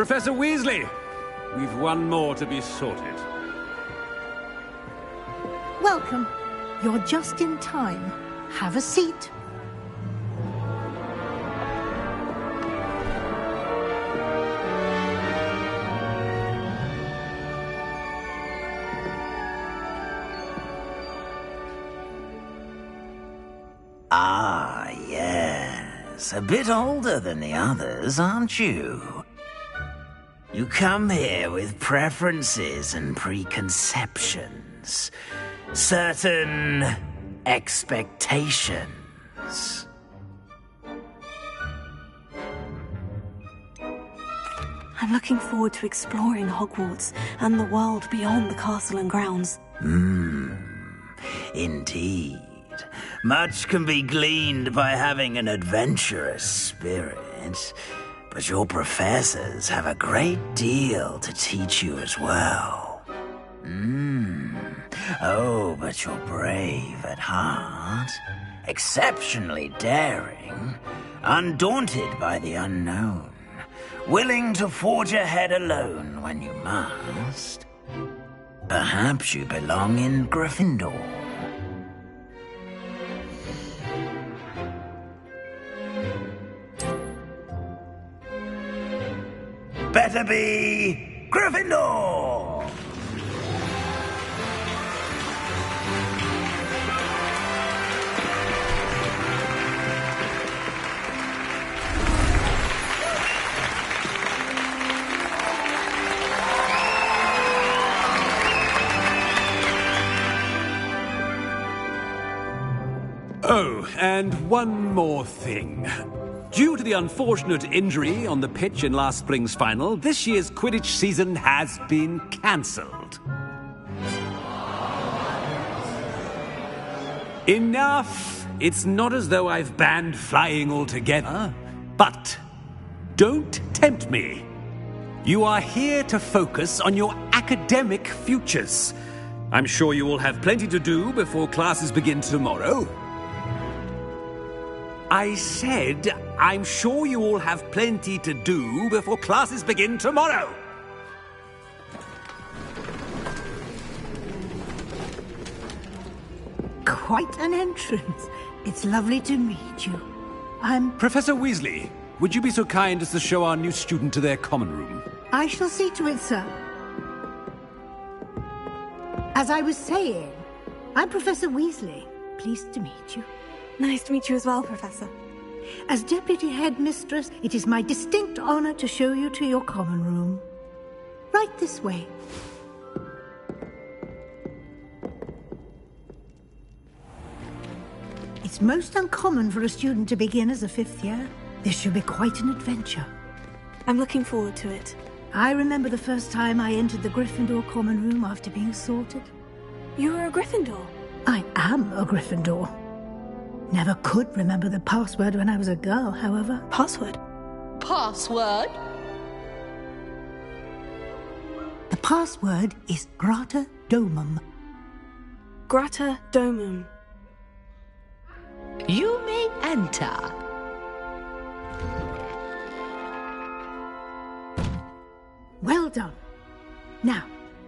Professor Weasley, we've one more to be sorted. Welcome. You're just in time. Have a seat. Ah, yes. A bit older than the others, aren't you? You come here with preferences and preconceptions. Certain expectations. I'm looking forward to exploring Hogwarts and the world beyond the castle and grounds. Indeed. Much can be gleaned by having an adventurous spirit, but your professors have a great deal to teach you as well. Oh, but you're brave at heart, exceptionally daring, undaunted by the unknown, willing to forge ahead alone when you must. Perhaps you belong in Gryffindor. Better be Gryffindor! Oh, and one more thing. Due to the unfortunate injury on the pitch in last spring's final, this year's Quidditch season has been cancelled. Enough! It's not as though I've banned flying altogether. But don't tempt me. You are here to focus on your academic futures. I'm sure you will have plenty to do before classes begin tomorrow. I said, I'm sure you all have plenty to do before classes begin tomorrow. Quite an entrance. It's lovely to meet you. I'm... Professor Weasley, would you be so kind as to show our new student to their common room? I shall see to it, sir. As I was saying, I'm Professor Weasley. Pleased to meet you. Nice to meet you as well, Professor. As Deputy Headmistress, it is my distinct honor to show you to your common room. Right this way. It's most uncommon for a student to begin as a fifth year. This should be quite an adventure. I'm looking forward to it. I remember the first time I entered the Gryffindor common room after being sorted. You were a Gryffindor? I am a Gryffindor. Never could remember the password when I was a girl, however. Password? Password? The password is Grata Domum. Grata Domum. You may enter. Well done. Now,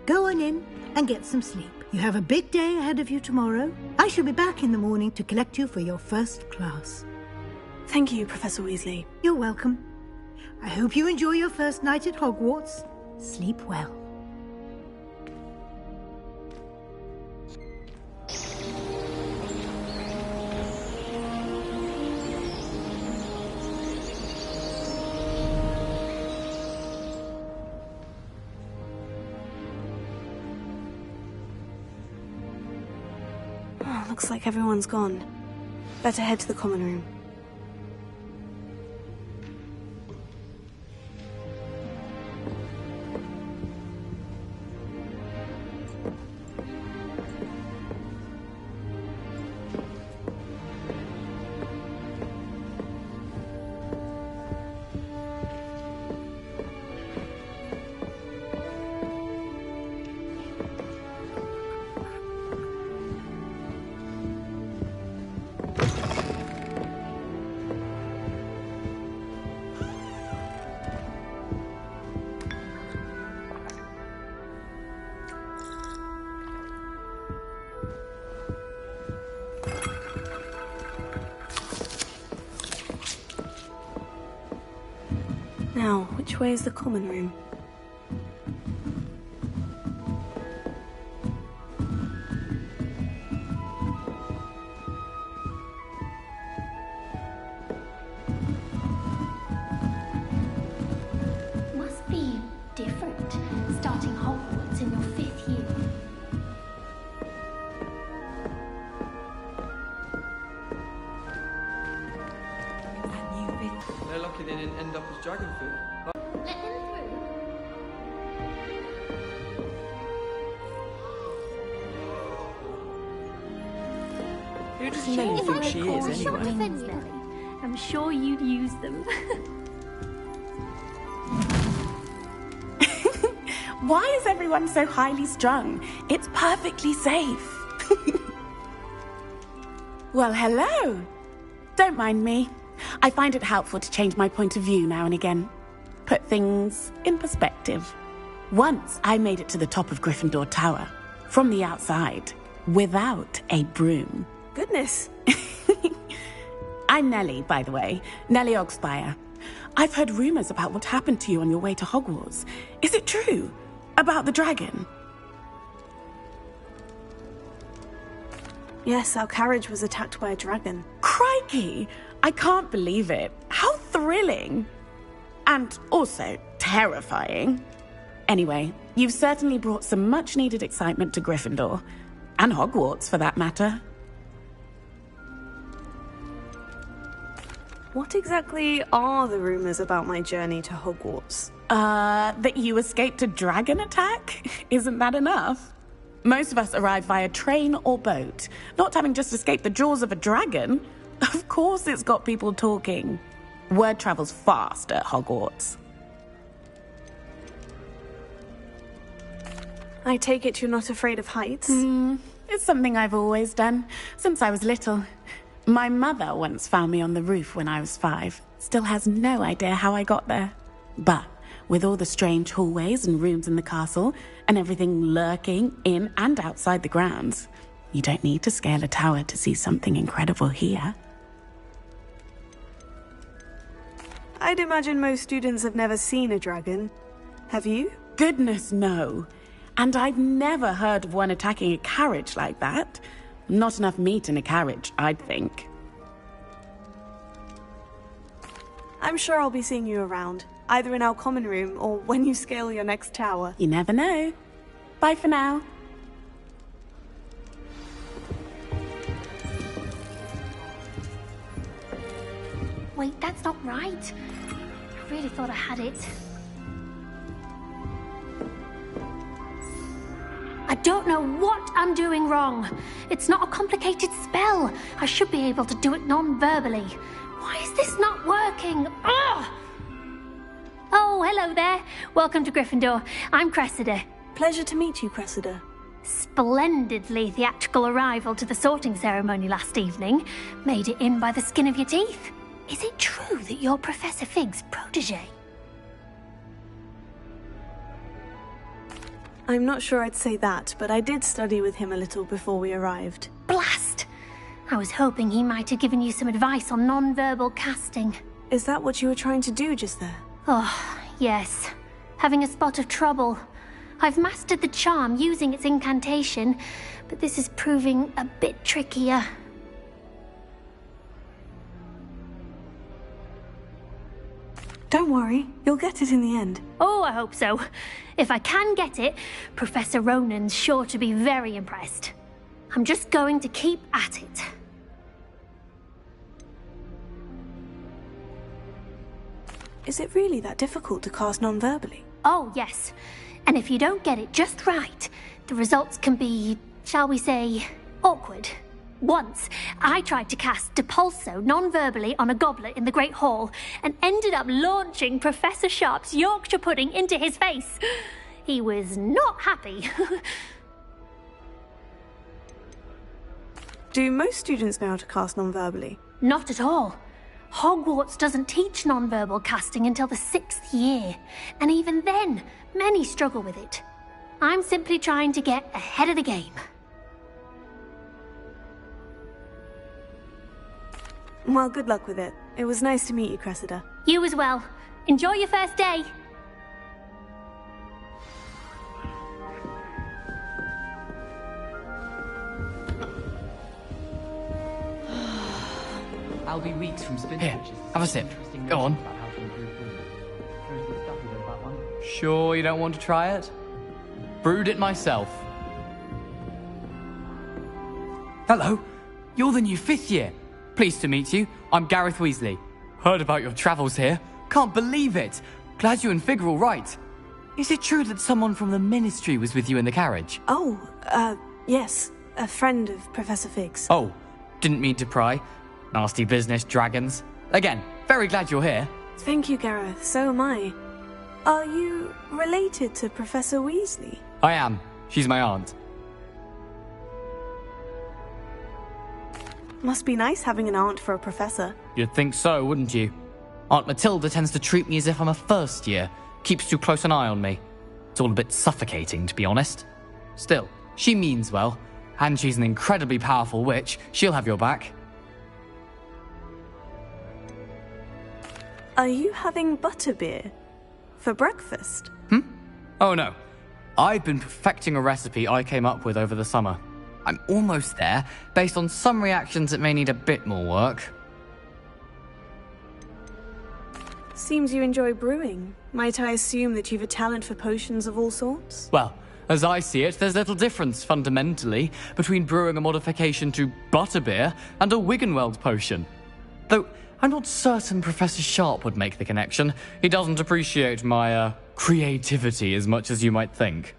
go on in and get some sleep. You have a big day ahead of you tomorrow. I shall be back in the morning to collect you for your first class. Thank you, Professor Weasley. You're welcome. I hope you enjoy your first night at Hogwarts. Sleep well. Oh, looks like everyone's gone. Better head to the common room. Now, which way is the common room? Must be different, starting Hogwarts in your 5th year. They're lucky they didn't end up as dragon food. Let them through. Who does Nelly think she is, anyway? Defense, Nelly. I'm sure you'd use them. Why is everyone so highly strung? It's perfectly safe. Well, hello. Don't mind me. I find it helpful to change my point of view now and again. Put things in perspective. Once I made it to the top of Gryffindor Tower, from the outside, without a broom. Goodness. I'm Nellie, by the way. Nellie Ogspire. I've heard rumors about what happened to you on your way to Hogwarts. Is it true? About the dragon? Yes, our carriage was attacked by a dragon. Crikey! I can't believe it. How thrilling! And also terrifying. Anyway, you've certainly brought some much-needed excitement to Gryffindor. And Hogwarts, for that matter. What exactly are the rumors about my journey to Hogwarts? That you escaped a dragon attack? Isn't that enough? Most of us arrive via train or boat, not having just escaped the jaws of a dragon. Of course it's got people talking. Word travels fast at Hogwarts. I take it you're not afraid of heights? It's something I've always done, since I was little. My mother once found me on the roof when I was 5. Still has no idea how I got there. But with all the strange hallways and rooms in the castle, and everything lurking in and outside the grounds, you don't need to scale a tower to see something incredible here. I'd imagine most students have never seen a dragon. Have you? Goodness, no. And I've never heard of one attacking a carriage like that. Not enough meat in a carriage, I'd think. I'm sure I'll be seeing you around, either in our common room or when you scale your next tower. You never know. Bye for now. Wait, that's not right. I really thought I had it. I don't know what I'm doing wrong. It's not a complicated spell. I should be able to do it non-verbally. Why is this not working? Ugh! Oh, hello there. Welcome to Gryffindor. I'm Cressida. Pleasure to meet you, Cressida. Splendidly theatrical arrival to the sorting ceremony last evening. Made it in by the skin of your teeth. Is it true that you're Professor Fig's protege? I'm not sure I'd say that, but I did study with him a little before we arrived. Blast! I was hoping he might have given you some advice on non-verbal casting. Is that what you were trying to do just there? Oh, yes. Having a spot of trouble. I've mastered the charm using its incantation, but this is proving a bit trickier. Don't worry, you'll get it in the end. Oh, I hope so. If I can get it, Professor Ronan's sure to be very impressed. I'm just going to keep at it. Is it really that difficult to cast non-verbally? Oh, yes. And if you don't get it just right, the results can be, shall we say, awkward. Once, I tried to cast Depulso non-verbally on a goblet in the Great Hall and ended up launching Professor Sharp's Yorkshire pudding into his face. He was not happy. Do most students know how to cast non-verbally? Not at all. Hogwarts doesn't teach non-verbal casting until the 6th year, and even then, many struggle with it. I'm simply trying to get ahead of the game. Well, good luck with it. It was nice to meet you, Cressida. You as well. Enjoy your first day. I'll be weeks from spin. Here, have a sip. Go on. Sure you don't want to try it? Brewed it myself. Hello, you're the new 5th year. Pleased to meet you. I'm Gareth Weasley. Heard about your travels here. Can't believe it. Glad you and Fig are all right. Is it true that someone from the Ministry was with you in the carriage? Oh, yes. A friend of Professor Fig's. Oh, didn't mean to pry. Nasty business, dragons. Again, very glad you're here. Thank you, Gareth. So am I. Are you related to Professor Weasley? I am. She's my aunt. Must be nice having an aunt for a professor. You'd think so, wouldn't you? Aunt Matilda tends to treat me as if I'm a first year. Keeps too close an eye on me. It's all a bit suffocating, to be honest. Still, she means well. And she's an incredibly powerful witch. She'll have your back. Are you having butterbeer for breakfast? Oh no. I've been perfecting a recipe I came up with over the summer. I'm almost there, based on some reactions that may need a bit more work. Seems you enjoy brewing. Might I assume that you've a talent for potions of all sorts? Well, as I see it, there's little difference, fundamentally, between brewing a modification to butterbeer and a Wiggenweld potion. Though, I'm not certain Professor Sharp would make the connection. He doesn't appreciate my, creativity as much as you might think.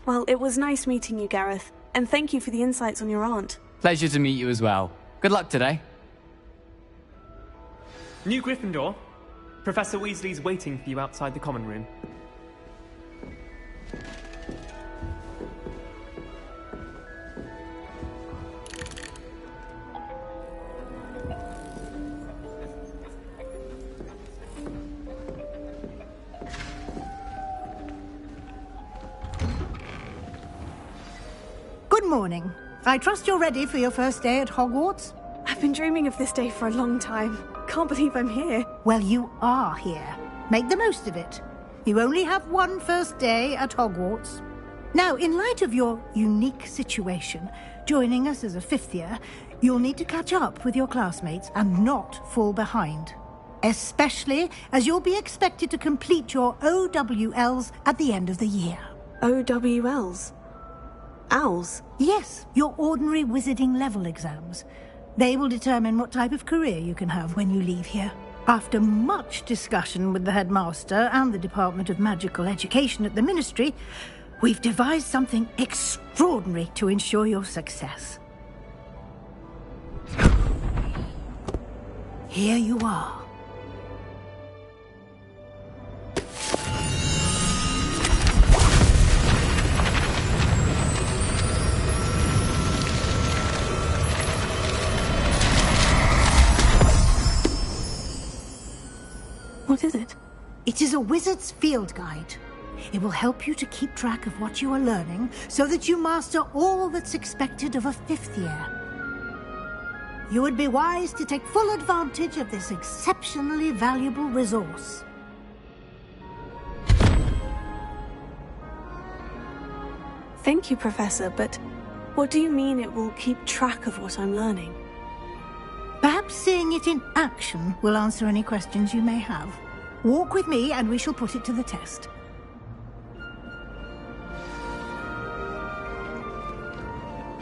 Well, it was nice meeting you, Gareth, and thank you for the insights on your aunt. Pleasure to meet you as well. Good luck today. New Gryffindor. Professor Weasley's waiting for you outside the common room. Good morning. I trust you're ready for your first day at Hogwarts? I've been dreaming of this day for a long time. Can't believe I'm here. Well, you are here. Make the most of it. You only have one first day at Hogwarts. Now, in light of your unique situation, joining us as a 5th year, you'll need to catch up with your classmates and not fall behind. Especially as you'll be expected to complete your OWLs at the end of the year. OWLs? Owls? Yes, your ordinary wizarding level exams. They will determine what type of career you can have when you leave here. After much discussion with the headmaster and the Department of Magical Education at the Ministry, we've devised something extraordinary to ensure your success. Here you are. What is it? It is a wizard's field guide. It will help you to keep track of what you are learning so that you master all that's expected of a 5th year. You would be wise to take full advantage of this exceptionally valuable resource. Thank you, Professor, but what do you mean it will keep track of what I'm learning? Perhaps seeing it in action will answer any questions you may have. Walk with me and we shall put it to the test.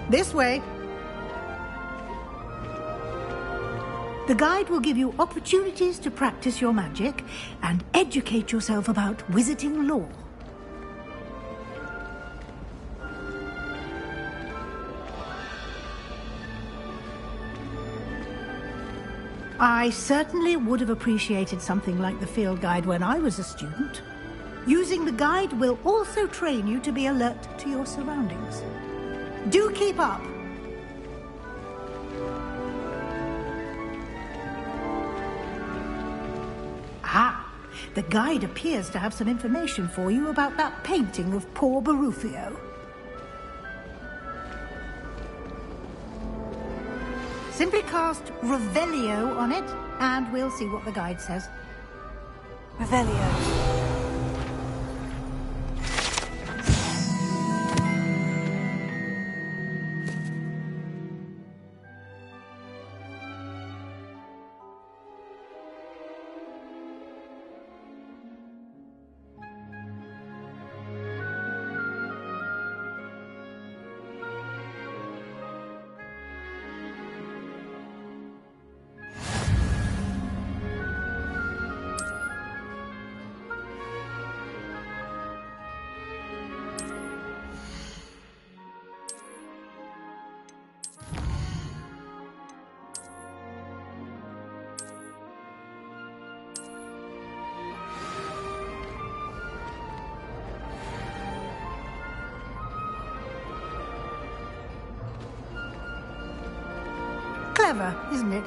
This way. The guide will give you opportunities to practice your magic and educate yourself about wizarding lore. I certainly would have appreciated something like the field guide when I was a student. Using the guide will also train you to be alert to your surroundings. Do keep up! Ah, the guide appears to have some information for you about that painting of poor Barufio. Simply cast Revelio on it, and we'll see what the guide says. Revelio. Clever, isn't it?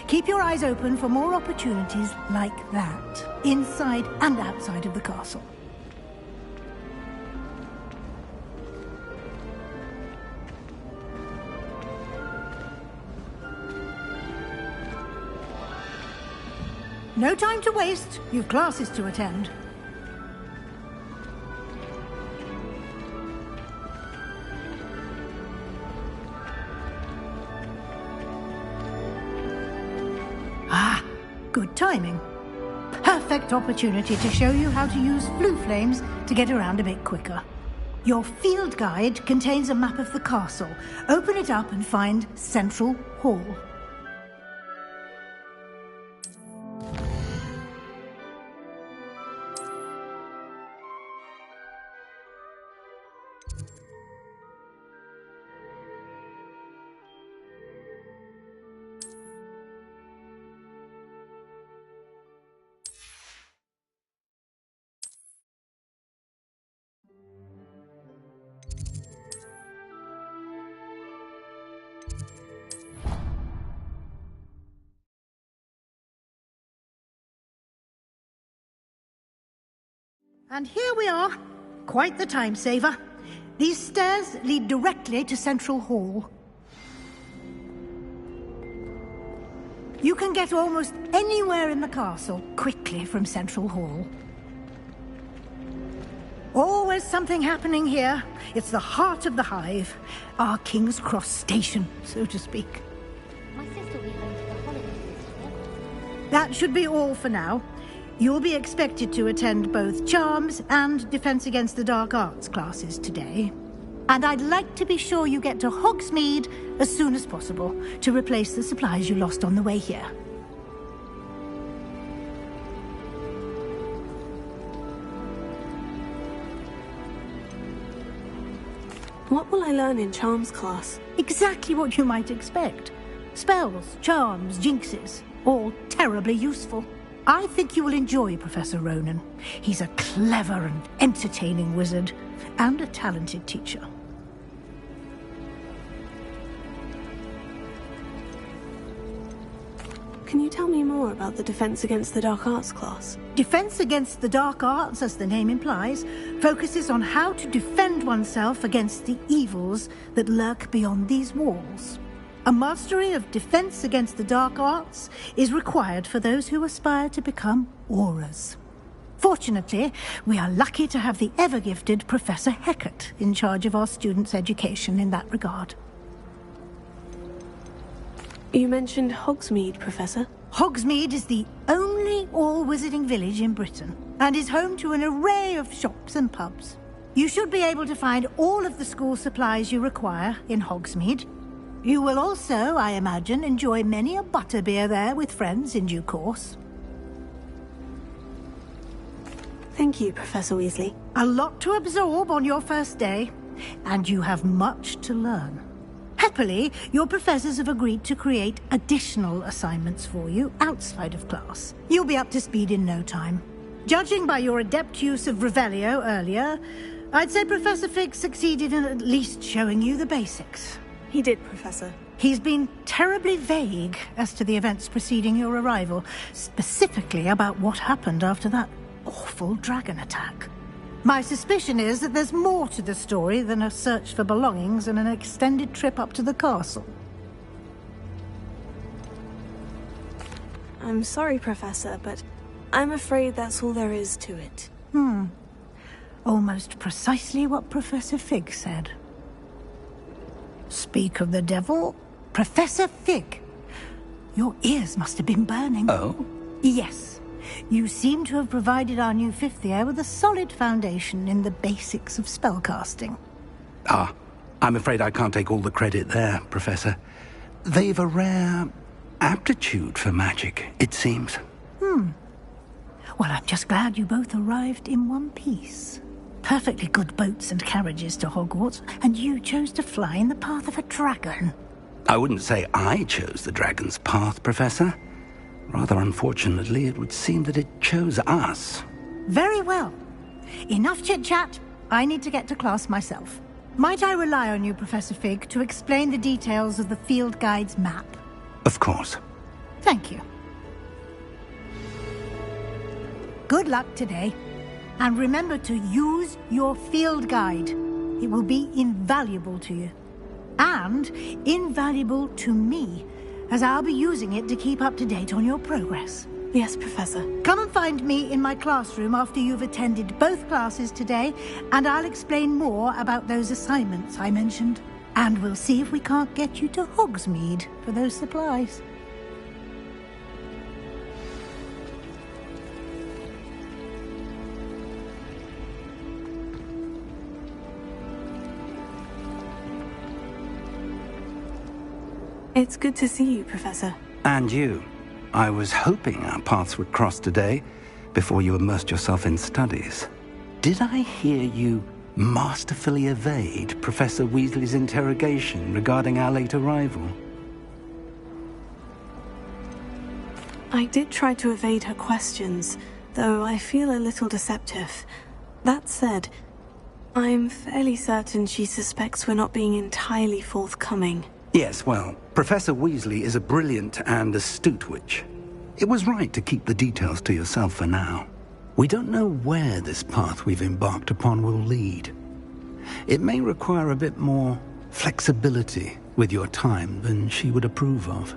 Keep your eyes open for more opportunities like that, inside and outside of the castle. No time to waste. You've classes to attend. Good timing. Perfect opportunity to show you how to use flue flames to get around a bit quicker. Your field guide contains a map of the castle. Open it up and find Central Hall. And here we are. Quite the time saver. These stairs lead directly to Central Hall. You can get almost anywhere in the castle quickly from Central Hall. Always something happening here. It's the heart of the hive. Our King's Cross station, so to speak. My sister will be home for the holidays this year. That should be all for now. You'll be expected to attend both Charms and Defense Against the Dark Arts classes today. And I'd like to be sure you get to Hogsmeade as soon as possible to replace the supplies you lost on the way here. What will I learn in Charms class? Exactly what you might expect. Spells, charms, jinxes, all terribly useful. I think you will enjoy Professor Ronan. He's a clever and entertaining wizard, and a talented teacher. Can you tell me more about the Defense Against the Dark Arts class? Defense Against the Dark Arts, as the name implies, focuses on how to defend oneself against the evils that lurk beyond these walls. A mastery of Defense Against the Dark Arts is required for those who aspire to become auras. Fortunately, we are lucky to have the ever-gifted Professor Hecat in charge of our students' education in that regard. You mentioned Hogsmeade, Professor. Hogsmeade is the only all-wizarding village in Britain, and is home to an array of shops and pubs. You should be able to find all of the school supplies you require in Hogsmeade. You will also, I imagine, enjoy many a butterbeer there with friends in due course. Thank you, Professor Weasley. A lot to absorb on your first day, and you have much to learn. Happily, your professors have agreed to create additional assignments for you outside of class. You'll be up to speed in no time. Judging by your adept use of Revelio earlier, I'd say Professor Fig succeeded in at least showing you the basics. He did, Professor. He's been terribly vague as to the events preceding your arrival, specifically about what happened after that awful dragon attack. My suspicion is that there's more to the story than a search for belongings and an extended trip up to the castle. I'm sorry, Professor, but I'm afraid that's all there is to it. Almost precisely what Professor Fig said. Speak of the devil, Professor Fig. Your ears must have been burning. Oh? Yes. You seem to have provided our new fifth year with a solid foundation in the basics of spellcasting. Ah, I'm afraid I can't take all the credit there, Professor. They've a rare aptitude for magic, it seems. Well, I'm just glad you both arrived in one piece. Perfectly good boats and carriages to Hogwarts, and you chose to fly in the path of a dragon. I wouldn't say I chose the dragon's path, Professor. Rather unfortunately, it would seem that it chose us. Very well. Enough chit-chat. I need to get to class myself. Might I rely on you, Professor Fig, to explain the details of the field guide's map? Of course. Thank you. Good luck today. And remember to use your field guide. It will be invaluable to you. And invaluable to me, as I'll be using it to keep up to date on your progress. Yes, Professor. Come and find me in my classroom after you've attended both classes today, and I'll explain more about those assignments I mentioned. And we'll see if we can't get you to Hogsmeade for those supplies. It's good to see you, Professor. And you. I was hoping our paths would cross today, before you immersed yourself in studies. Did I hear you masterfully evade Professor Weasley's interrogation regarding our late arrival? I did try to evade her questions, though I feel a little deceptive. That said, I'm fairly certain she suspects we're not being entirely forthcoming. Yes, well, Professor Weasley is a brilliant and astute witch. It was right to keep the details to yourself for now. We don't know where this path we've embarked upon will lead. It may require a bit more flexibility with your time than she would approve of.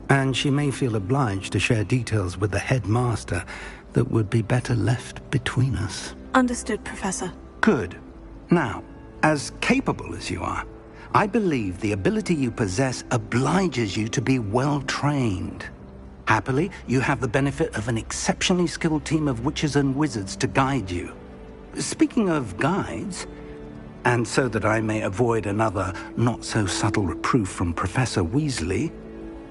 And she may feel obliged to share details with the headmaster that would be better left between us. Understood, Professor. Good. Now, as capable as you are, I believe the ability you possess obliges you to be well-trained. Happily, you have the benefit of an exceptionally skilled team of witches and wizards to guide you. Speaking of guides, and so that I may avoid another not-so-subtle reproof from Professor Weasley,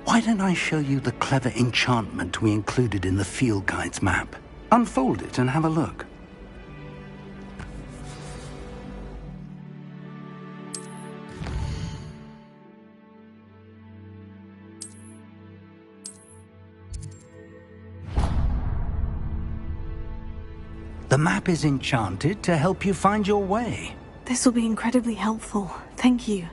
why don't I show you the clever enchantment we included in the field guide's map? Unfold it and have a look. The map is enchanted to help you find your way. This will be incredibly helpful. Thank you.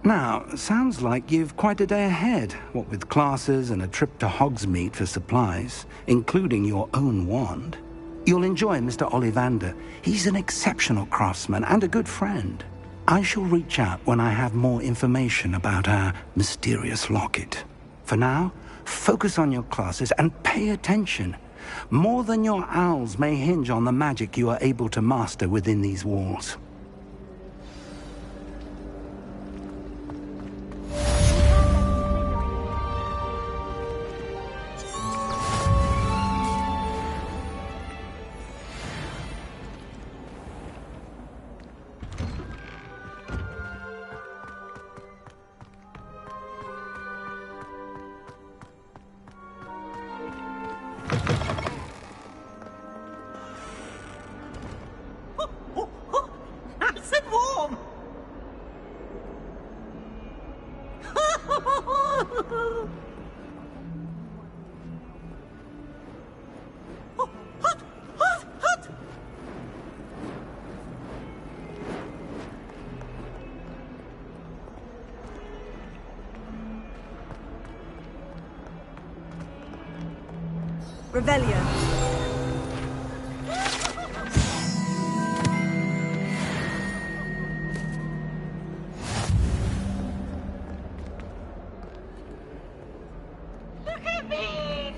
Now, sounds like you've quite a day ahead, what with classes and a trip to Hogsmeade for supplies, including your own wand. You'll enjoy Mr. Ollivander. He's an exceptional craftsman and a good friend. I shall reach out when I have more information about our mysterious locket. For now, focus on your classes and pay attention. More than your owls may hinge on the magic you are able to master within these walls. Nice and warm! Hot! Hot! Hot! Revelio. Look at me!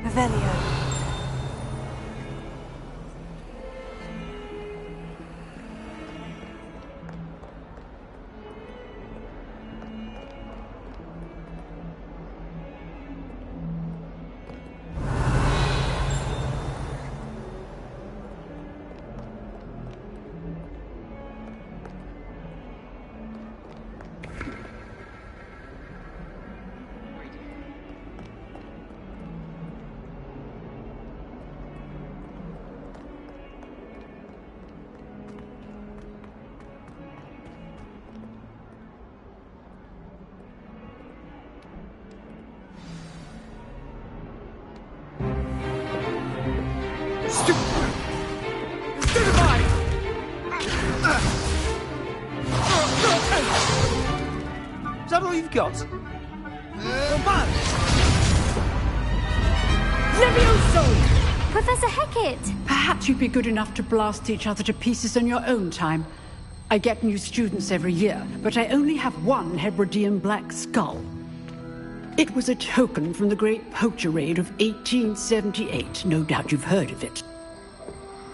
Revelio. Is that all you've got? Levioso! Professor Hecat! Perhaps you'd be good enough to blast each other to pieces on your own time. I get new students every year, but I only have one Hebridean black skull. It was a token from the Great Poacher Raid of 1878. No doubt you've heard of it.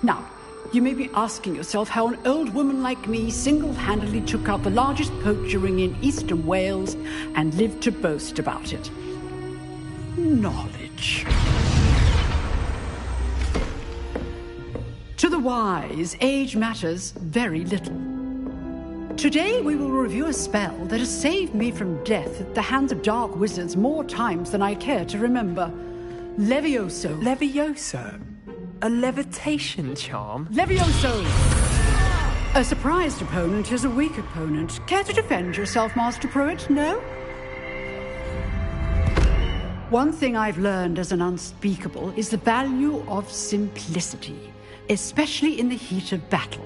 Now, you may be asking yourself how an old woman like me single-handedly took out the largest poacher ring in eastern Wales and lived to boast about it. Knowledge. To the wise, age matters very little. Today we will review a spell that has saved me from death at the hands of dark wizards more times than I care to remember. Levioso. Levioso? A levitation charm? Levioso! A surprised opponent is a weak opponent. Care to defend yourself, Master Pruitt? No? One thing I've learned as an unspeakable is the value of simplicity, especially in the heat of battle.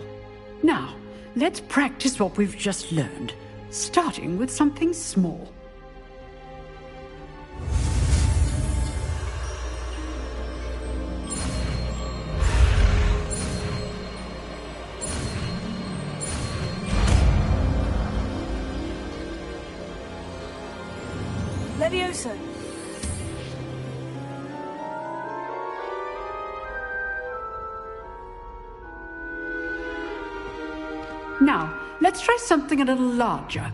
Now, let's practice what we've just learned, starting with something small. Levioso. Now, let's try something a little larger.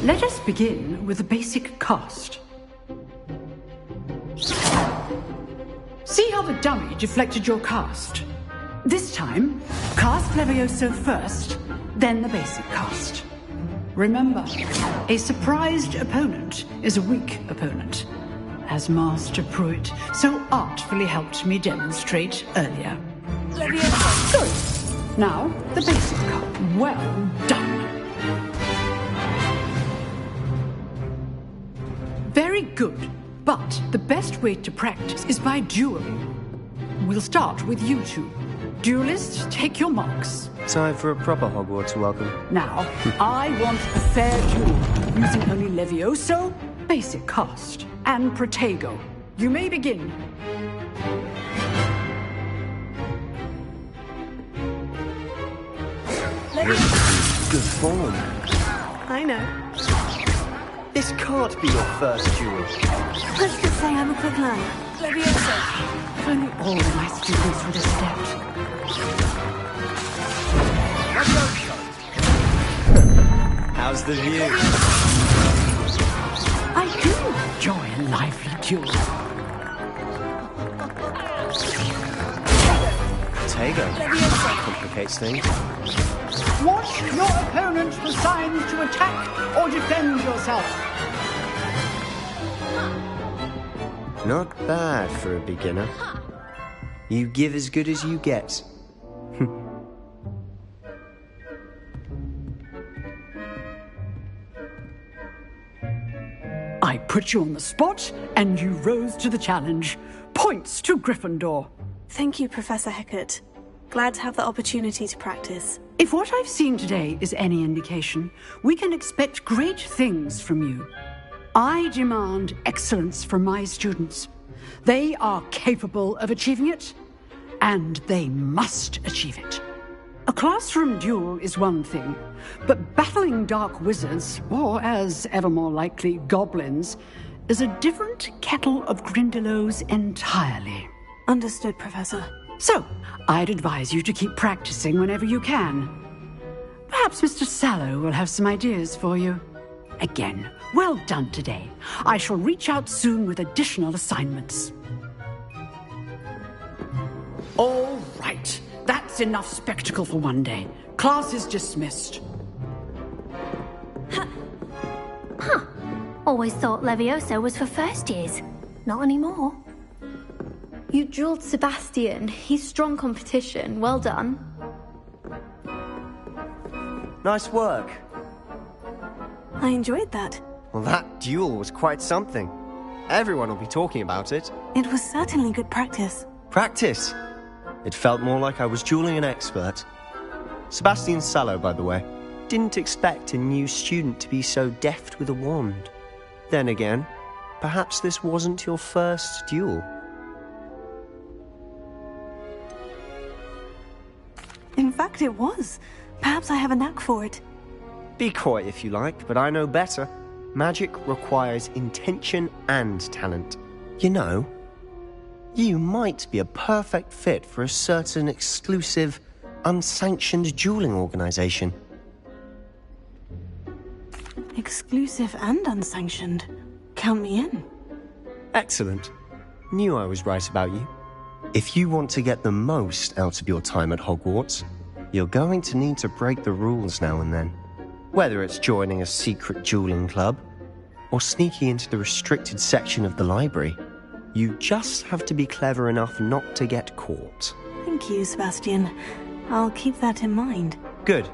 Let us begin with the basic cast. See how the dummy deflected your cast? This time, cast Levioso first, then the basic cast. Remember, a surprised opponent is a weak opponent, as Master Pruitt so artfully helped me demonstrate earlier. Levioso. Good. Now, the basic cast. Well done. Very good, but the best way to practice is by dueling. We'll start with you two. Duelists, take your marks. Time for a proper Hogwarts welcome. Now, I want a fair duel, using only Levioso, basic cast, and Protego. You may begin. Good form. I know. This can't be your first duel. Let's just say I'm a quick learner. Levioso. If only all my students would have stepped. How's the view? I do enjoy a lively duel. Protego. Complicates things. Watch your opponent for signs to attack or defend yourself. Not bad for a beginner. You give as good as you get. I put you on the spot, and you rose to the challenge. Points to Gryffindor. Thank you, Professor Hecat. Glad to have the opportunity to practice. If what I've seen today is any indication, we can expect great things from you. I demand excellence from my students. They are capable of achieving it, and they must achieve it. A classroom duel is one thing, but battling dark wizards, or as ever more likely, goblins, is a different kettle of Grindylows entirely. Understood, Professor. So, I'd advise you to keep practicing whenever you can. Perhaps Mr. Sallow will have some ideas for you. Again, well done today. I shall reach out soon with additional assignments. All right. That's enough spectacle for one day. Class is dismissed. Huh. Always thought Levioso was for first years. Not anymore. You drilled Sebastian. He's strong competition. Well done. Nice work. I enjoyed that. Well, that duel was quite something. Everyone will be talking about it. It was certainly good practice. Practice? It felt more like I was dueling an expert. Sebastian Sallow, by the way, didn't expect a new student to be so deft with a wand. Then again, perhaps this wasn't your first duel. In fact, it was. Perhaps I have a knack for it. Be coy if you like, but I know better. Magic requires intention and talent. You know, you might be a perfect fit for a certain exclusive, unsanctioned dueling organization. Exclusive and unsanctioned. Count me in. Excellent. Knew I was right about you. If you want to get the most out of your time at Hogwarts, you're going to need to break the rules now and then. Whether it's joining a secret dueling club, or sneaking into the restricted section of the library, you just have to be clever enough not to get caught. Thank you, Sebastian. I'll keep that in mind. Good.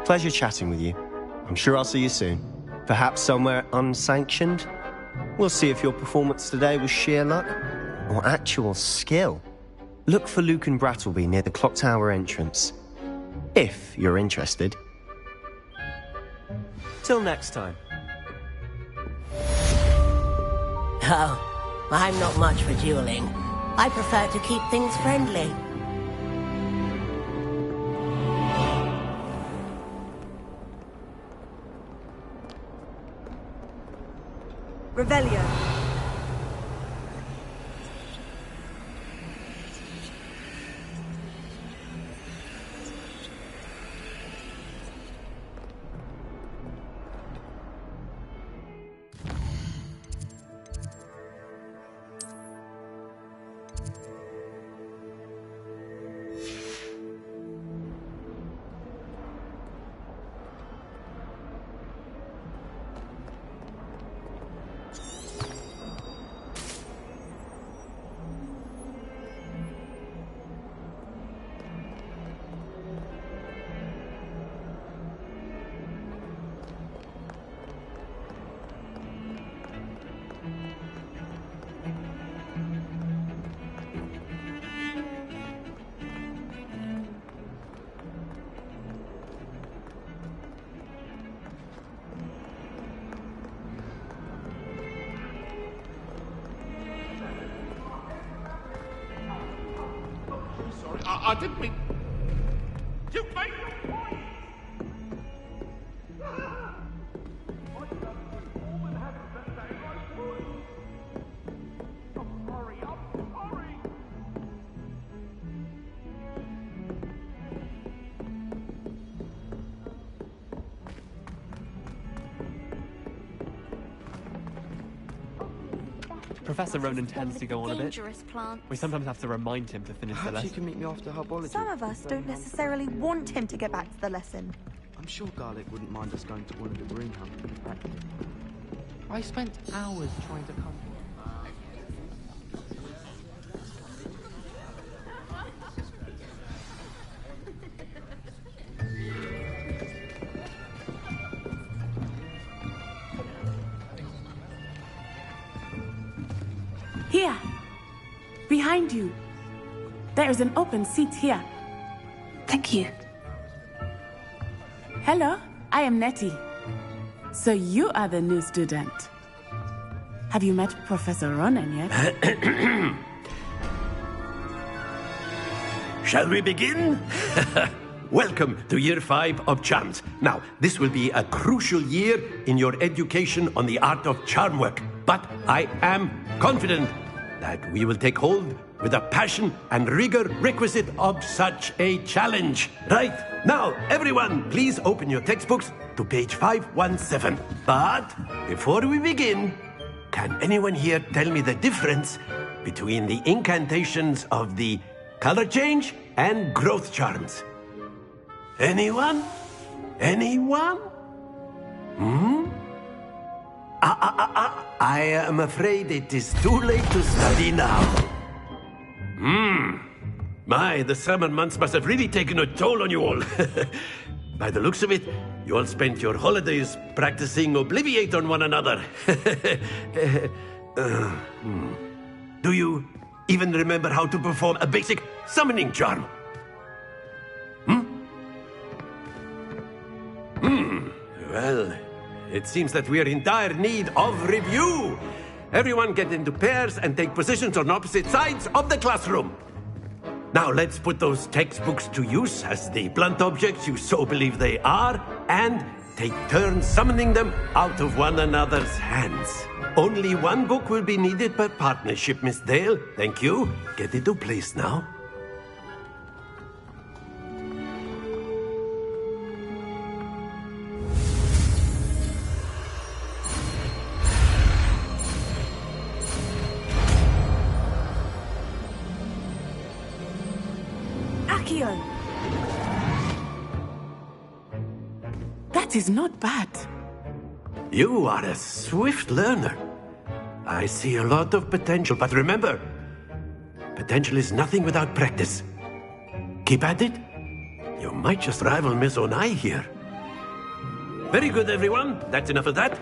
Pleasure chatting with you. I'm sure I'll see you soon. Perhaps somewhere unsanctioned? We'll see if your performance today was sheer luck or actual skill. Look for Luke and Brattleby near the clock tower entrance. If you're interested. Till next time. Oh, I'm not much for dueling. I prefer to keep things friendly. Revelio. I didn't mean... You made your point! Professor Ronan tends to go on a bit. Plant. We sometimes have to remind him to finish the lesson. You can meet me after herbology. Some of us don't necessarily want him to get back to the lesson. I'm sure Garlic wouldn't mind us going to one of the greenhouses. I spent hours trying to come. Here. Behind you. There is an open seat here. Thank you. Hello, I am Nettie. So you are the new student. Have you met Professor Ronan yet? Shall we begin? Welcome to Year 5 of Charms. Now, this will be a crucial year in your education on the art of charm work. But I am confident that we will take hold with the passion and rigor requisite of such a challenge. Right, now, everyone, please open your textbooks to page 517. But before we begin, can anyone here tell me the difference between the incantations of the color change and growth charms? Anyone? Anyone? I am afraid it is too late to study now. My, the summer months must have really taken a toll on you all. By the looks of it, you all spent your holidays practicing Obliviate on one another. Do you even remember how to perform a basic summoning charm? Well, it seems that we are in dire need of review. Everyone get into pairs and take positions on opposite sides of the classroom. Now let's put those textbooks to use as the blunt objects you so believe they are, and take turns summoning them out of one another's hands. Only one book will be needed per partnership, Miss Dale. Thank you. Get into place now. That is not bad. You are a swift learner. I see a lot of potential, but remember, potential is nothing without practice. Keep at it. You might just rival Miss Onai here. Very good, everyone. That's enough of that.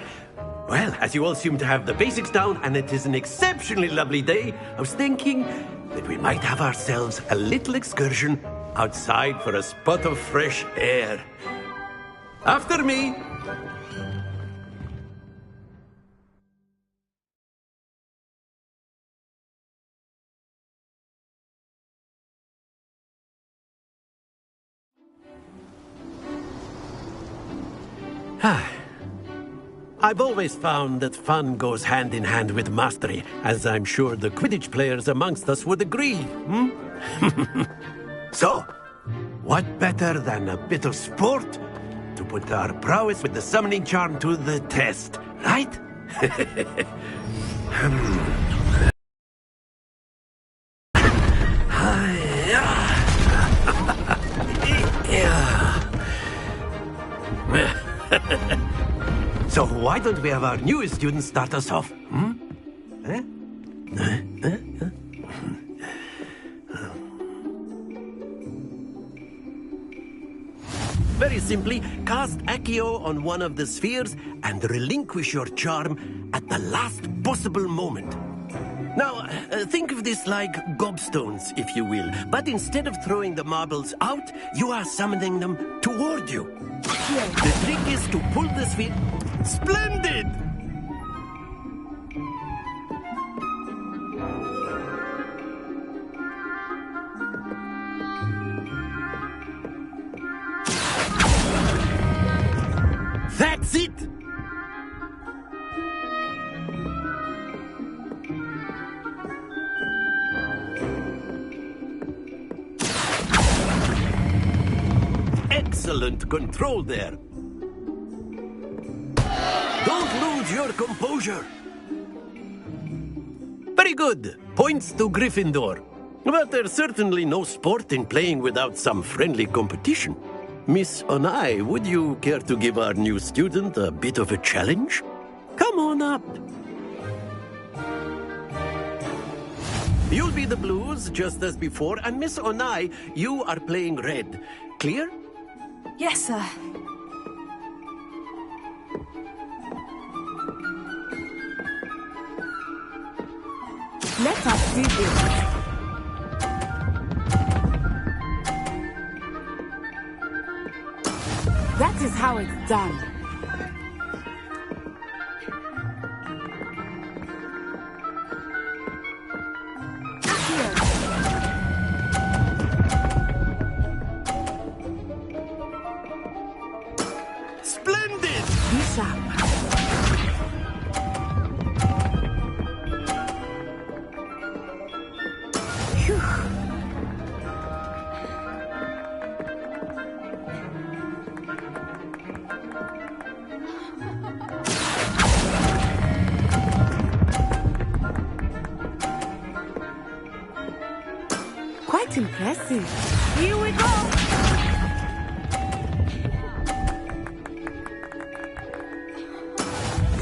Well, as you all seem to have the basics down, and it is an exceptionally lovely day, I was thinking that we might have ourselves a little excursion outside for a spot of fresh air. After me. I've always found that fun goes hand in hand with mastery, as I'm sure the Quidditch players amongst us would agree. So, what better than a bit of sport to put our prowess with the summoning charm to the test, right? So why don't we have our newest student start us off? Very simply, cast Accio on one of the spheres and relinquish your charm at the last possible moment. Now, think of this like gobstones, if you will. But instead of throwing the marbles out, you are summoning them toward you. The trick is to pull the sphere... Splendid! That's it! Excellent control there. Don't lose your composure. Very good. Points to Gryffindor. But there's certainly no sport in playing without some friendly competition. Miss Onai, would you care to give our new student a bit of a challenge? Come on up. You'll be the blues, just as before, and Miss Onai, you are playing red. Clear? Yes, sir. Let us see this. That is how it's done. Splendid! Be sharp. Quite impressive. Here we go.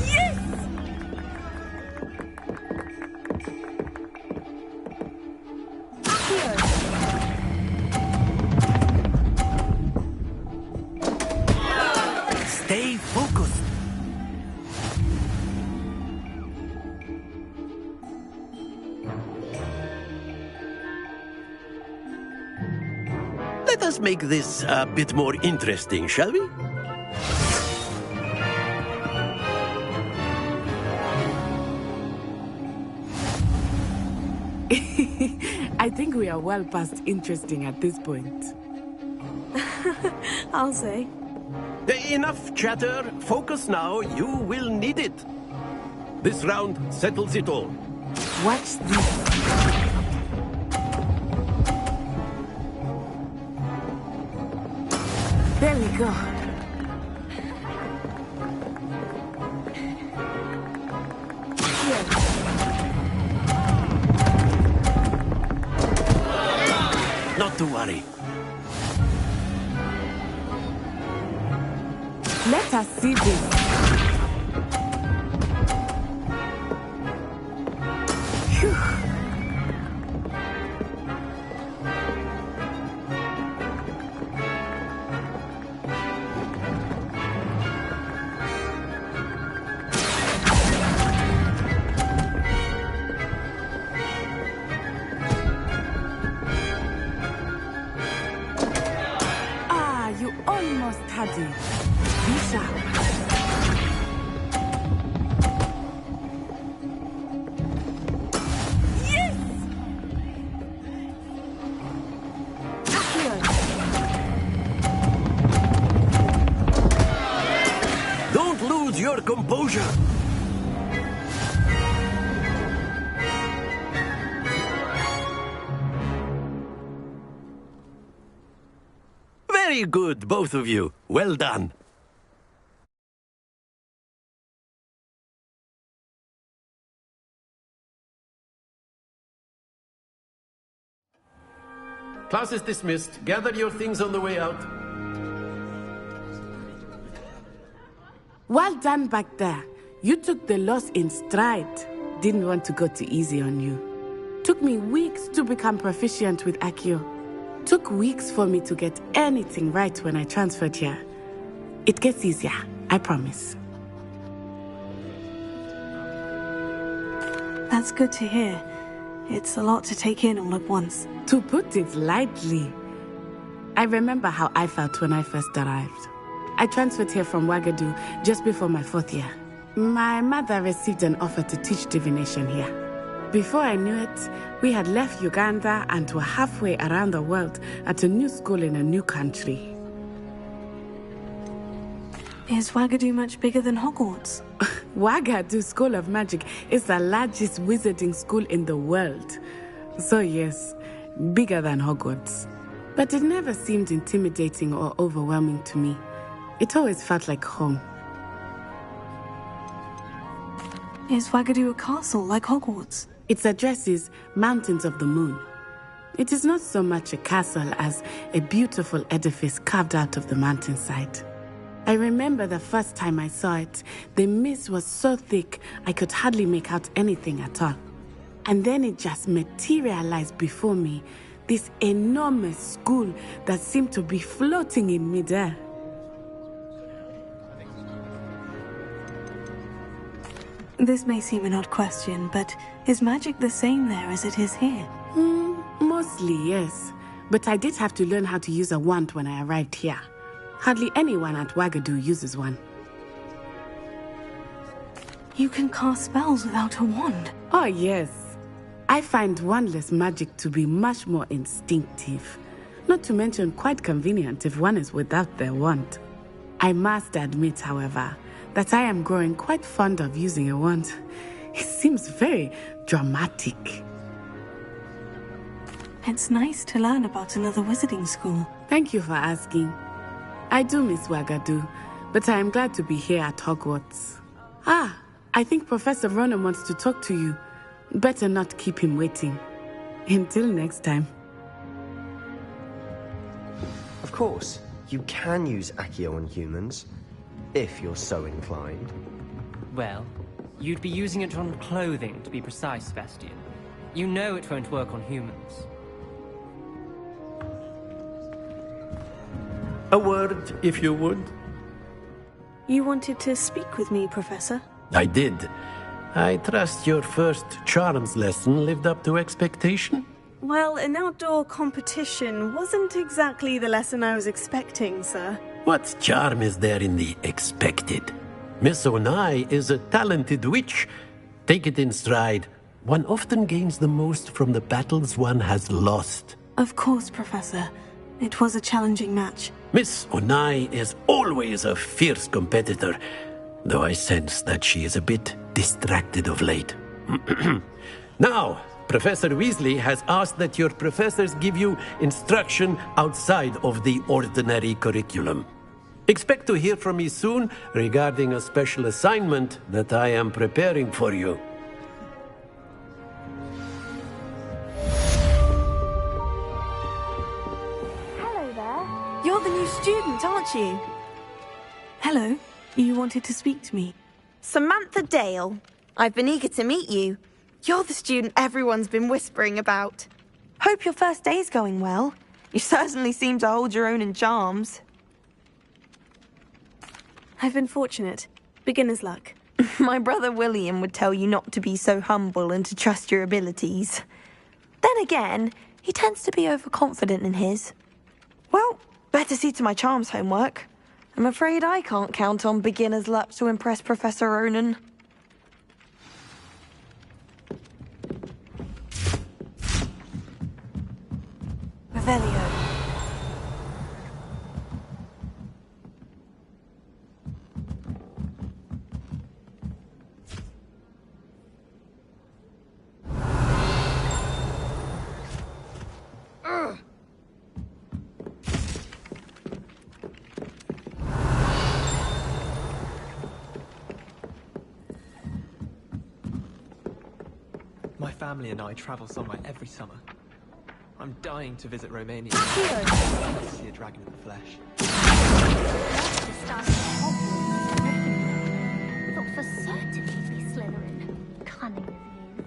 Yes! Stay focused. Let us make this a bit more interesting, shall we? I think we are well past interesting at this point. I'll say. Enough chatter. Focus now. You will need it. This round settles it all. Watch this. There we go. Not to worry. Let us see this. Phew. You almost had it. Be sharp. Yes! Don't lose your composure. Very good, both of you. Well done. Class is dismissed. Gather your things on the way out. Well done back there. You took the loss in stride. Didn't want to go too easy on you. Took me weeks to become proficient with Accio. Took weeks for me to get anything right when I transferred here. It gets easier, I promise. That's good to hear. It's a lot to take in all at once. To put it lightly, I remember how I felt when I first arrived. I transferred here from Wagadu just before my 4th year. My mother received an offer to teach divination here. Before I knew it, we had left Uganda and were halfway around the world at a new school in a new country. Is Wagadu much bigger than Hogwarts? Wagadu School of Magic is the largest wizarding school in the world. So yes, bigger than Hogwarts. But it never seemed intimidating or overwhelming to me. It always felt like home. Is Wagadu a castle like Hogwarts? Its address is Mountains of the Moon. It is not so much a castle as a beautiful edifice carved out of the mountainside. I remember the first time I saw it, the mist was so thick I could hardly make out anything at all. And then it just materialized before me, this enormous school that seemed to be floating in midair. This may seem an odd question, but is magic the same there as it is here? Mostly, yes. But I did have to learn how to use a wand when I arrived here. Hardly anyone at Wagadu uses one. You can cast spells without a wand. Oh, yes. I find wandless magic to be much more instinctive. Not to mention quite convenient if one is without their wand. I must admit, however, that I am growing quite fond of using a wand. It seems very dramatic. It's nice to learn about another wizarding school. Thank you for asking. I do miss Wagadu, but I am glad to be here at Hogwarts. Ah, I think Professor Ronan wants to talk to you. Better not keep him waiting. Until next time. Of course, you can use Accio on humans, if you're so inclined. Well, you'd be using it on clothing, to be precise, Sebastian. You know it won't work on humans. A word, if you would. You wanted to speak with me, Professor? I did. I trust your first charms lesson lived up to expectation? Well, an outdoor competition wasn't exactly the lesson I was expecting, sir. What charm is there in the expected? Miss Onai is a talented witch. Take it in stride. One often gains the most from the battles one has lost. Of course, Professor. It was a challenging match. Miss Onai is always a fierce competitor, though I sense that she is a bit distracted of late. Now, Professor Weasley has asked that your professors give you instruction outside of the ordinary curriculum. Expect to hear from me soon regarding a special assignment that I am preparing for you. Hello there. You're the new student, aren't you? Hello. You wanted to speak to me. Samantha Dale. I've been eager to meet you. You're the student everyone's been whispering about. Hope your first day's going well. You certainly seem to hold your own in charms. I've been fortunate. Beginner's luck. My brother William would tell you not to be so humble and to trust your abilities. Then again, he tends to be overconfident in his. Well, better see to my charms homework. I'm afraid I can't count on beginner's luck to impress Professor Ronan. Revelio. My family and I travel somewhere every summer. I'm dying to visit Romania. Hero. To see a dragon in the flesh. Thought for certain he'd be Slytherin. Cunning as he is.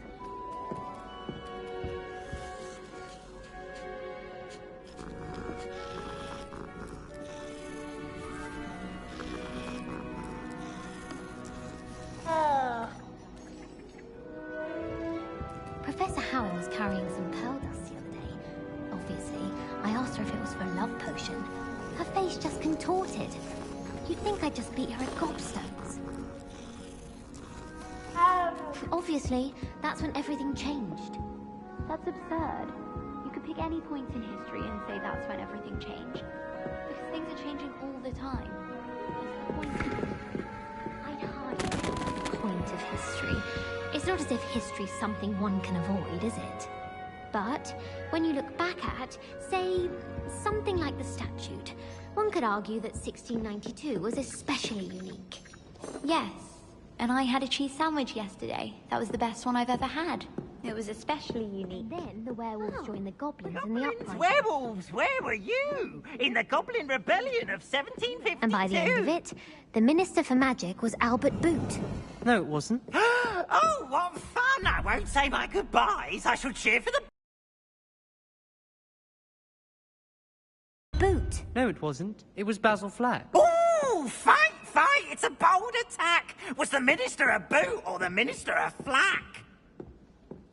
Professor Howard was carrying some pearl dust the other day. Obviously, I asked her if it was for a love potion. Her face just contorted. You'd think I'd just beat her at gobstones. Obviously, that's when everything changed. That's absurd. You could pick any point in history and say that's when everything changed. Because things are changing all the time. I'd hardly call it the point of history. It's not as if history's something one can avoid, is it? But when you look back at, say, something like the statute, one could argue that 1692 was especially unique. Yes, and I had a cheese sandwich yesterday. That was the best one I've ever had. It was especially unique. Then the werewolves joined the goblins in the uprising. Werewolves, where were you? In the Goblin Rebellion of 1752? And by the end of it, the Minister for Magic was Albert Boot. No, it wasn't. Oh, what fun! I won't say my goodbyes. I shall cheer for the... Boot. No, it wasn't. It was Basil Flack. Ooh, fight! It's a bold attack. Was the Minister a boot or the Minister a flack?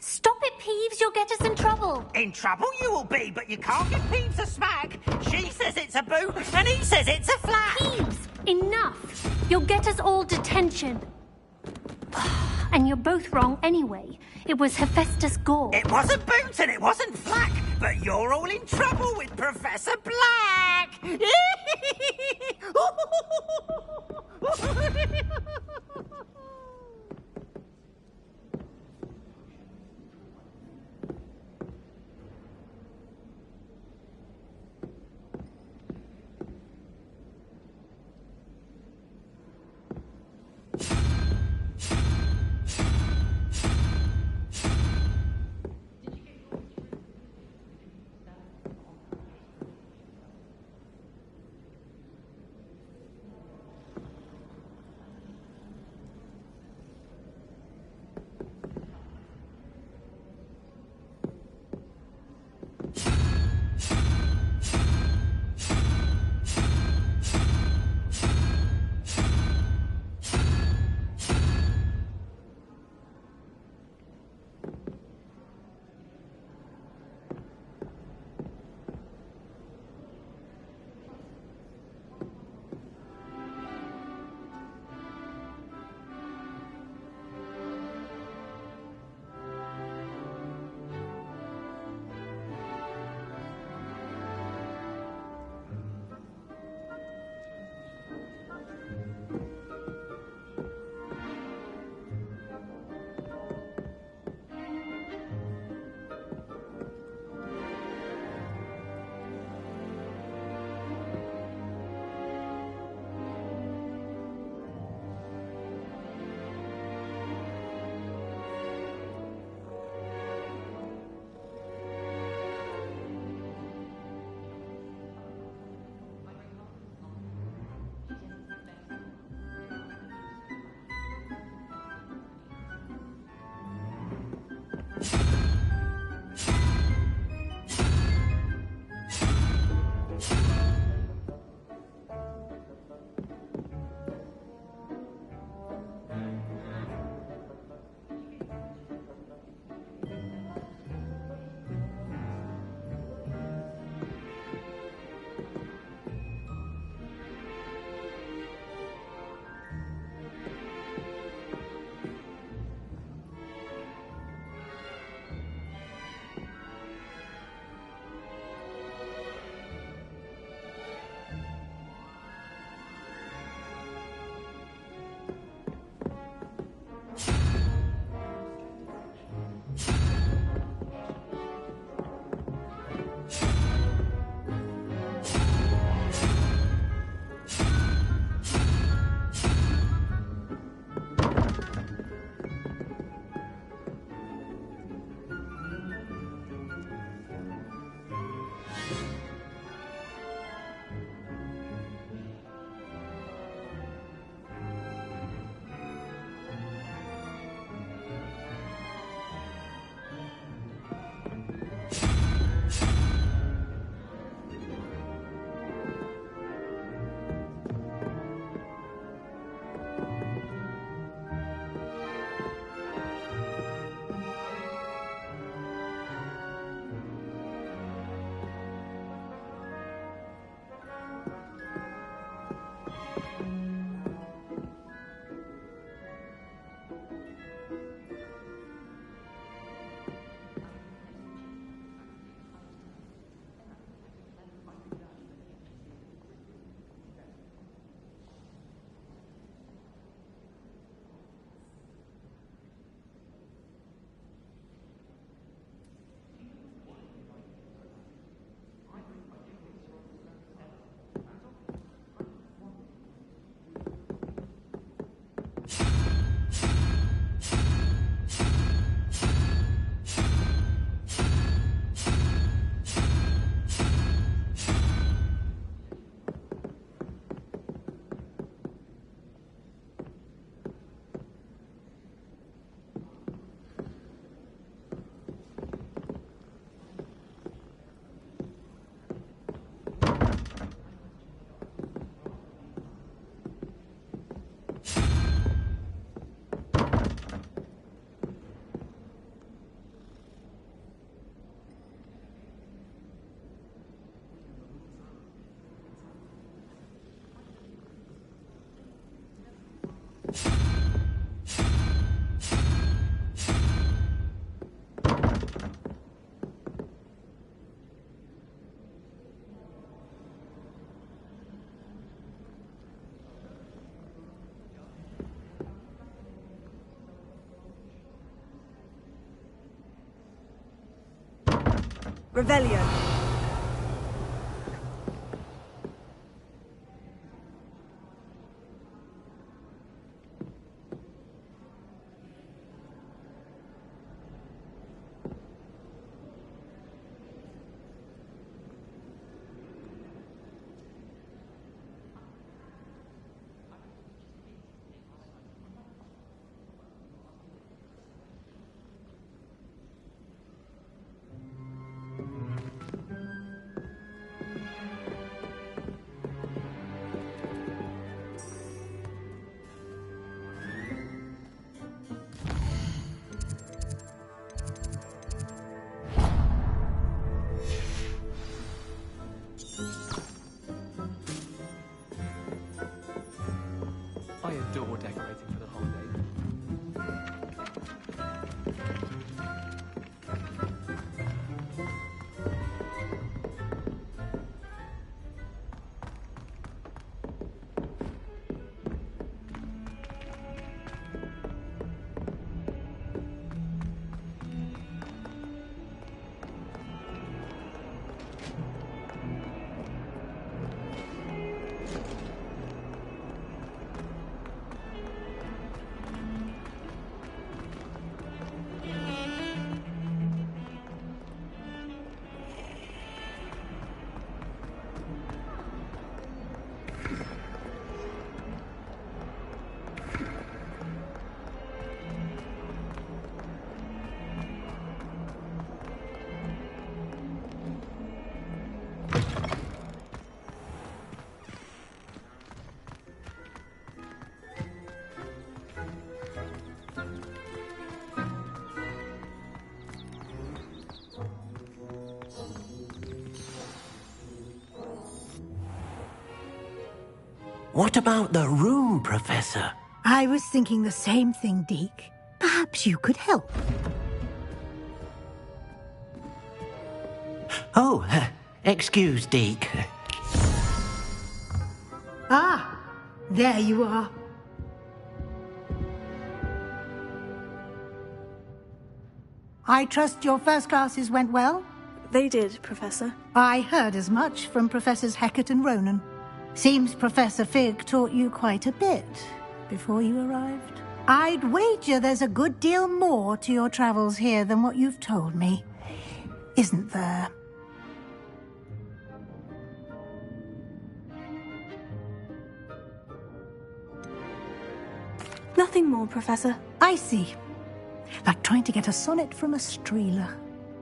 Stop it, Peeves. You'll get us in trouble. In trouble you will be, but you can't give Peeves a smack. She says it's a boot, and he says it's a flap. Peeves, enough. You'll get us all detention. And you're both wrong anyway. It was Hephaestus Gore. It wasn't boot and it wasn't flack, but you're all in trouble with Professor Black. Revelio. I adore decorating for the holiday. What about the room, Professor? I was thinking the same thing, Deke. Perhaps you could help. Oh, excuse, Deke. Ah, there you are. I trust your first classes went well? They did, Professor. I heard as much from Professors Hecat and Ronan. Seems Professor Fig taught you quite a bit before you arrived. I'd wager there's a good deal more to your travels here than what you've told me. Isn't there? Nothing more, Professor. I see. Like trying to get a sonnet from a streeler.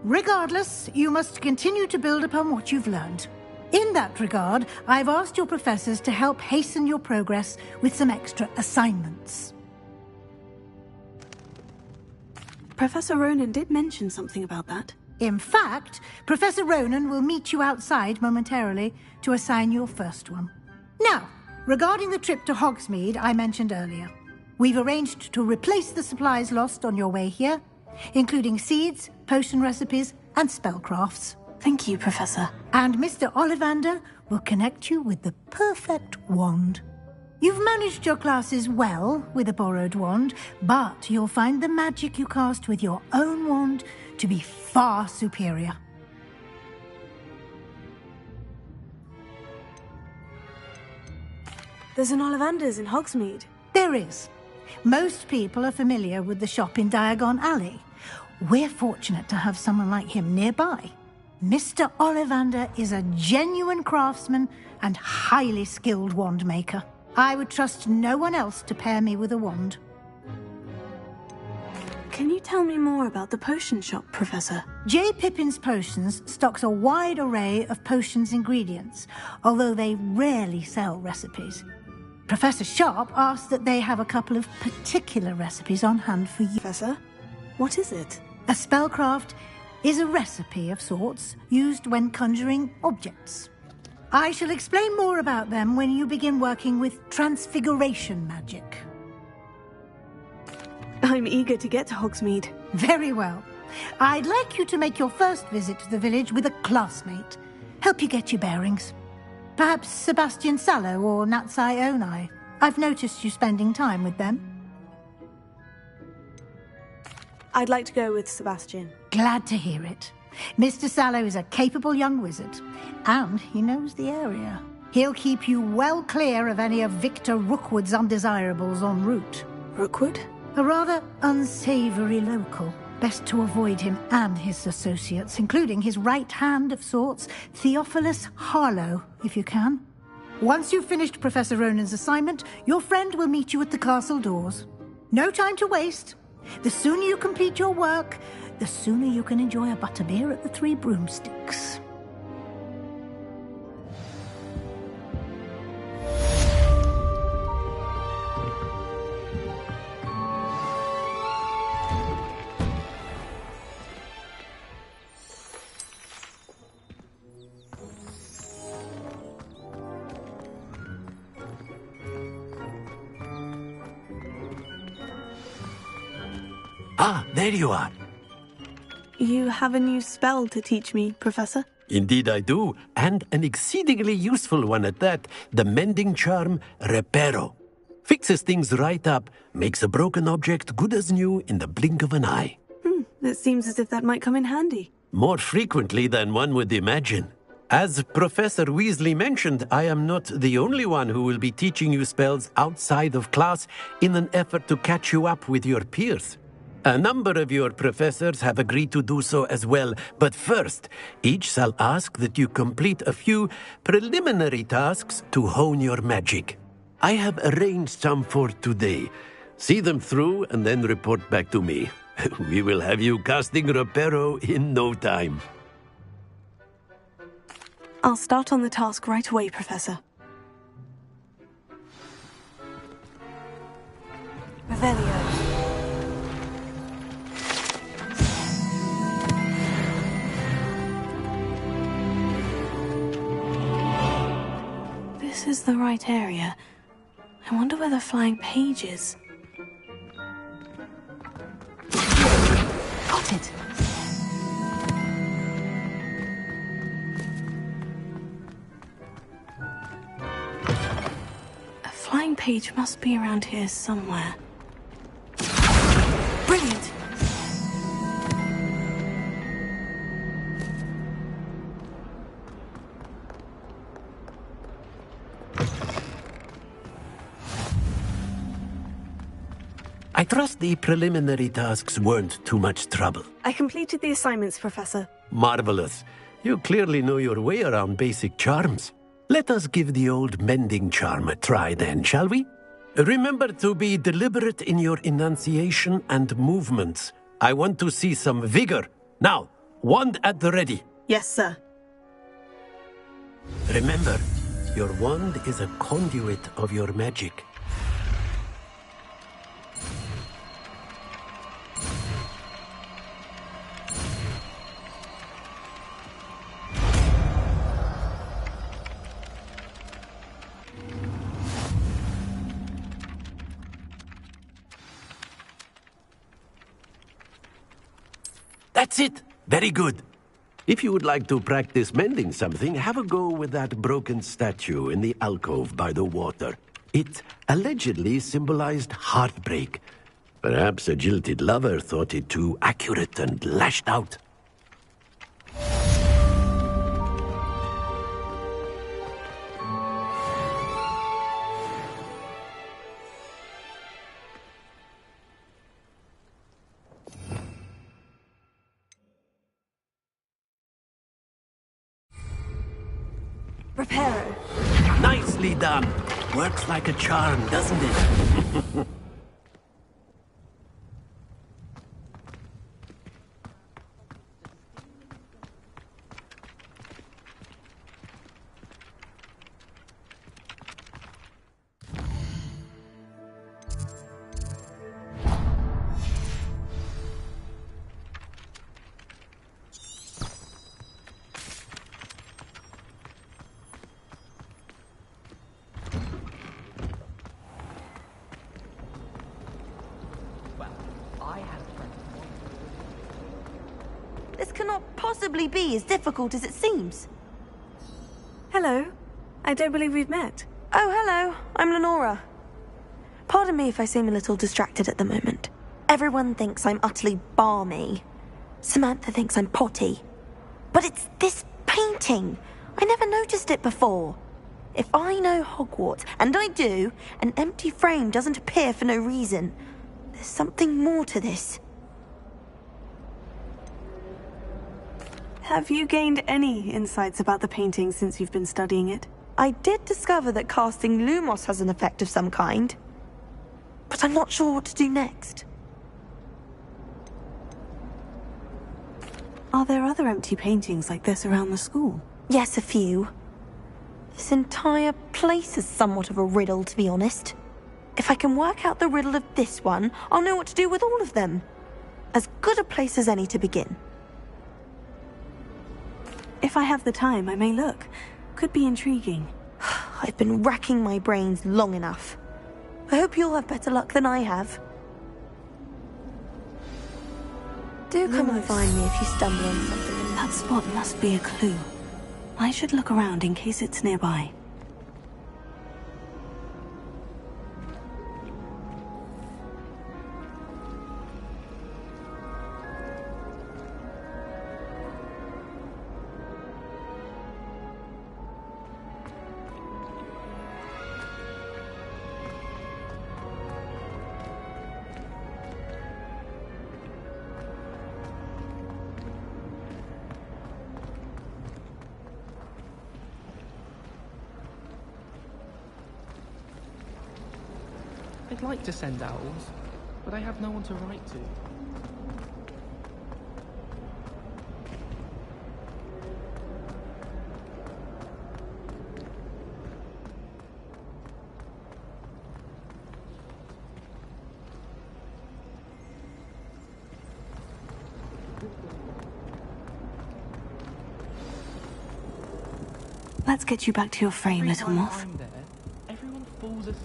Regardless, you must continue to build upon what you've learned. In that regard, I've asked your professors to help hasten your progress with some extra assignments. Professor Ronan did mention something about that. In fact, Professor Ronan will meet you outside momentarily to assign your first one. Now, regarding the trip to Hogsmeade I mentioned earlier, we've arranged to replace the supplies lost on your way here, including seeds, potion recipes, and spellcrafts. Thank you, Professor. And Mr. Ollivander will connect you with the perfect wand. You've managed your classes well with a borrowed wand, but you'll find the magic you cast with your own wand to be far superior. There's an Ollivander's in Hogsmeade. There is. Most people are familiar with the shop in Diagon Alley. We're fortunate to have someone like him nearby. Mr. Ollivander is a genuine craftsman and highly skilled wand maker. I would trust no one else to pair me with a wand. Can you tell me more about the potion shop, Professor? J. Pippin's Potions stocks a wide array of potions ingredients, although they rarely sell recipes. Professor Sharp asked that they have a couple of particular recipes on hand for you. Professor, what is it? A spellcraft is a recipe of sorts used when conjuring objects. I shall explain more about them when you begin working with transfiguration magic. I'm eager to get to Hogsmeade. Very well. I'd like you to make your first visit to the village with a classmate. Help you get your bearings. Perhaps Sebastian Sallow or Natsai Onai. I've noticed you spending time with them. I'd like to go with Sebastian. Glad to hear it. Mr. Sallow is a capable young wizard, and he knows the area. He'll keep you well clear of any of Victor Rookwood's undesirables en route. Rookwood? A rather unsavoury local. Best to avoid him and his associates, including his right hand of sorts, Theophilus Harlow, if you can. Once you've finished Professor Ronan's assignment, your friend will meet you at the castle doors. No time to waste. The sooner you complete your work, the sooner you can enjoy a butterbeer at the Three Broomsticks. Ah, there you are. You have a new spell to teach me, Professor? Indeed I do, and an exceedingly useful one at that. The mending charm, Reparo. Fixes things right up, makes a broken object good as new in the blink of an eye. It seems as if that might come in handy. More frequently than one would imagine. As Professor Weasley mentioned, I am not the only one who will be teaching you spells outside of class in an effort to catch you up with your peers. A number of your professors have agreed to do so as well, but first, each shall ask that you complete a few preliminary tasks to hone your magic. I have arranged some for today. See them through and then report back to me. We will have you casting Reparo in no time. I'll start on the task right away, Professor. Revelio. This is the right area. I wonder where the flying page is. Got it. A flying page must be around here somewhere. Brilliant! I trust the preliminary tasks weren't too much trouble. I completed the assignments, Professor. Marvelous. You clearly know your way around basic charms. Let us give the old mending charm a try then, shall we? Remember to be deliberate in your enunciation and movements. I want to see some vigor. Now, wand at the ready. Yes, sir. Remember, your wand is a conduit of your magic. That's it. Very good. If you would like to practice mending something, have a go with that broken statue in the alcove by the water. It allegedly symbolized heartbreak. Perhaps a jilted lover thought it too accurate and lashed out. Reparo. Nicely done. Works like a charm, doesn't it? This cannot possibly be as difficult as it seems. Hello. I don't believe we've met. Oh, hello. I'm Lenora. Pardon me if I seem a little distracted at the moment. Everyone thinks I'm utterly balmy. Samantha thinks I'm potty. But it's this painting. I never noticed it before. If I know Hogwarts, and I do, an empty frame doesn't appear for no reason. There's something more to this. Have you gained any insights about the painting since you've been studying it? I did discover that casting Lumos has an effect of some kind, but I'm not sure what to do next. Are there other empty paintings like this around the school? Yes, a few. This entire place is somewhat of a riddle, to be honest. If I can work out the riddle of this one, I'll know what to do with all of them. As good a place as any to begin. If I have the time, I may look. Could be intriguing. I've been racking my brains long enough. I hope you'll have better luck than I have. Do come and find me if you stumble on something. That spot must be a clue. I should look around in case it's nearby. I'd like to send owls, but I have no one to write to. Let's get you back to your frame, little moth. I'm there, everyone falls asleep.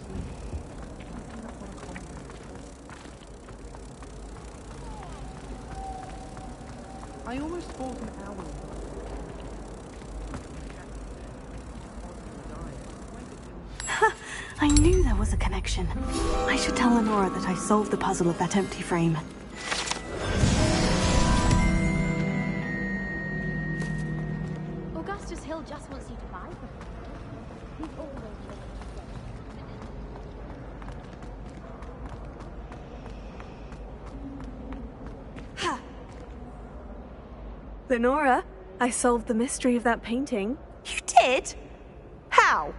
I almost bought an owl. I knew there was a connection. I should tell Lenora that I solved the puzzle of that empty frame. Augustus Hill just wants you to buy them. He's always willing to Ha! Lenora, I solved the mystery of that painting. You did? How?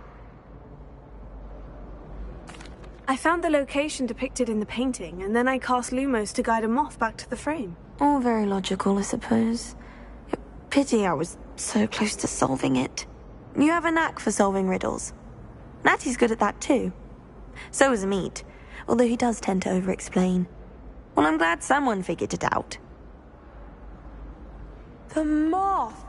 I found the location depicted in the painting, and then I cast Lumos to guide a moth back to the frame. All very logical, I suppose. Pity I was so close to solving it. You have a knack for solving riddles. Natty's good at that too. So is Amit, although he does tend to over-explain. Well, I'm glad someone figured it out. The moth!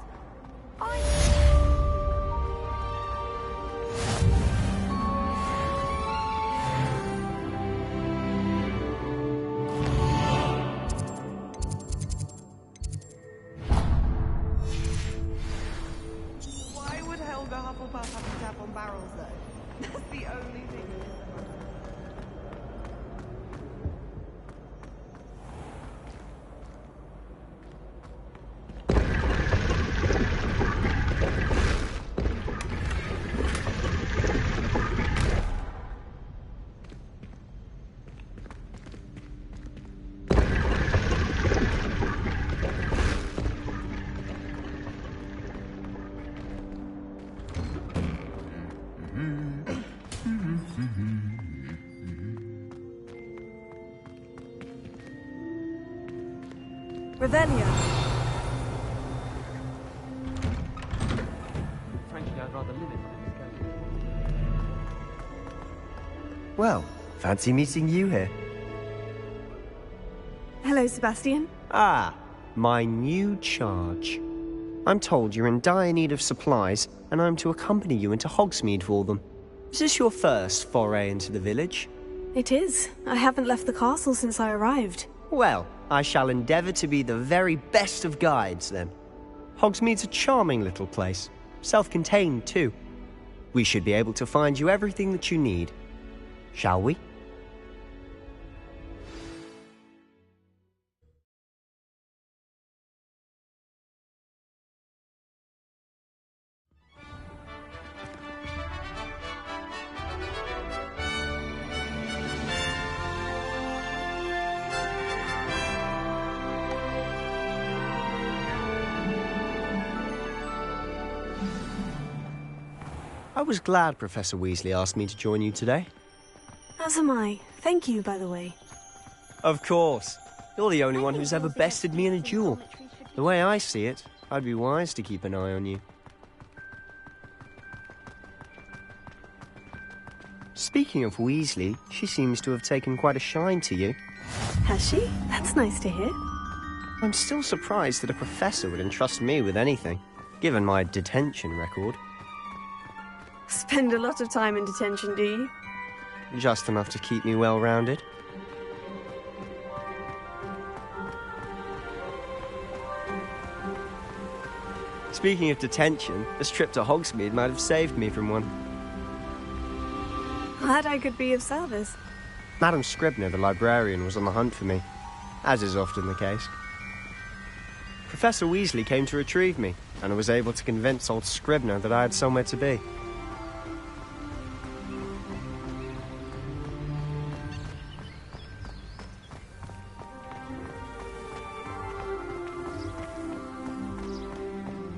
Why would Helga Hufflepuff have to tap on barrels, though? That's the only thing. Revelio. Frankly, I'd rather live in one of these caves. Well, fancy meeting you here. Hello, Sebastian. Ah, my new charge. I'm told you're in dire need of supplies, and I'm to accompany you into Hogsmeade for them. Is this your first foray into the village? It is. I haven't left the castle since I arrived. Well, I shall endeavour to be the very best of guides, then. Hogsmeade's a charming little place. Self-contained, too. We should be able to find you everything that you need. Shall we? I was glad Professor Weasley asked me to join you today. As am I. Thank you, by the way. Of course. You're the only one who's ever bested me in a duel. The way I see it, I'd be wise to keep an eye on you. Speaking of Weasley, she seems to have taken quite a shine to you. Has she? That's nice to hear. I'm still surprised that a professor would entrust me with anything, given my detention record. Spend a lot of time in detention, do you? Just enough to keep me well-rounded. Speaking of detention, this trip to Hogsmeade might have saved me from one. Glad I could be of service. Madam Scribner, the librarian, was on the hunt for me, as is often the case. Professor Weasley came to retrieve me, and I was able to convince old Scribner that I had somewhere to be.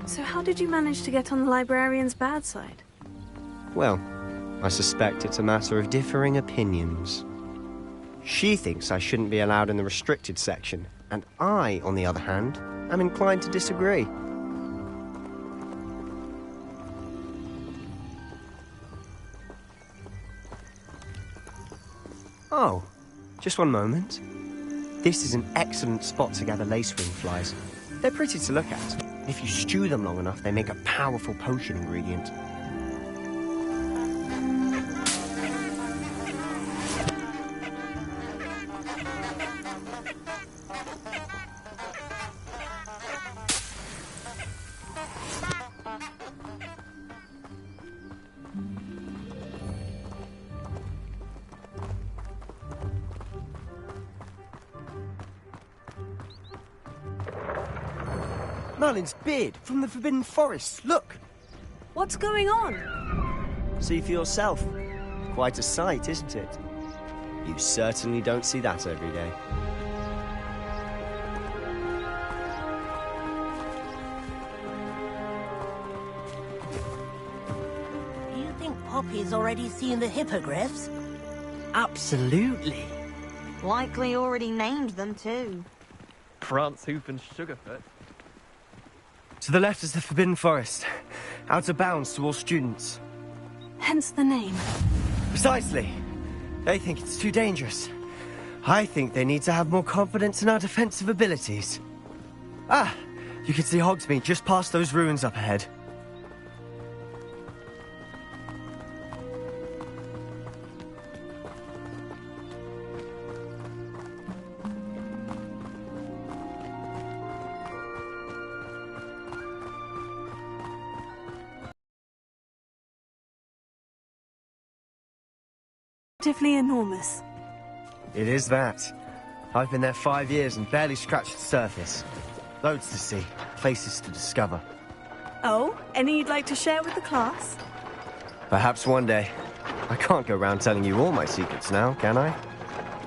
So how did you manage to get on the librarian's bad side? Well, I suspect it's a matter of differing opinions. She thinks I shouldn't be allowed in the restricted section, and I, on the other hand, am inclined to disagree. Oh, just one moment. This is an excellent spot to gather lacewing flies. They're pretty to look at. If you stew them long enough, they make a powerful potion ingredient. Merlin's beard from the Forbidden Forest. Look! What's going on? See for yourself. Quite a sight, isn't it? You certainly don't see that every day. Do you think Poppy's already seen the hippogriffs? Absolutely. Likely already named them too. Prance, Hoof and Sugarfoot. To the left is the Forbidden Forest. Out of bounds to all students. Hence the name. Precisely. They think it's too dangerous. I think they need to have more confidence in our defensive abilities. Ah! You can see Hogsmeade just past those ruins up ahead. Relatively enormous. It is that. I've been there 5 years and barely scratched the surface. Loads to see, places to discover. Oh, any you'd like to share with the class? Perhaps one day. I can't go around telling you all my secrets now, can I?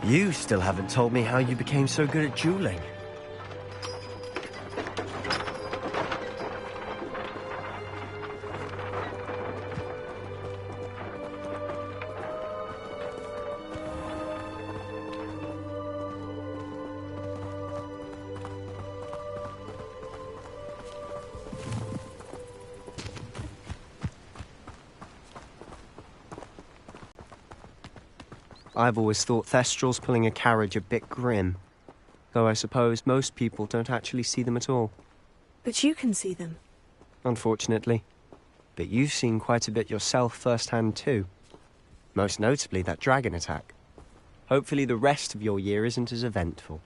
You still haven't told me how you became so good at dueling. I've always thought Thestrals pulling a carriage a bit grim. Though I suppose most people don't actually see them at all. But you can see them. Unfortunately. But you've seen quite a bit yourself firsthand too. Most notably that dragon attack. Hopefully the rest of your year isn't as eventful.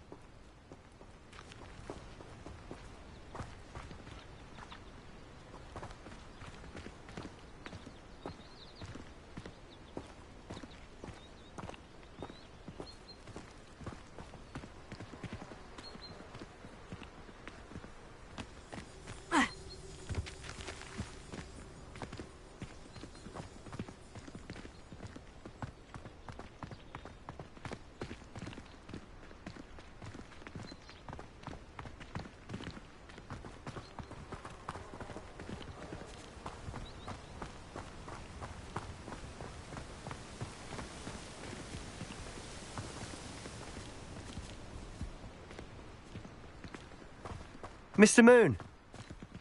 Mr. Moon.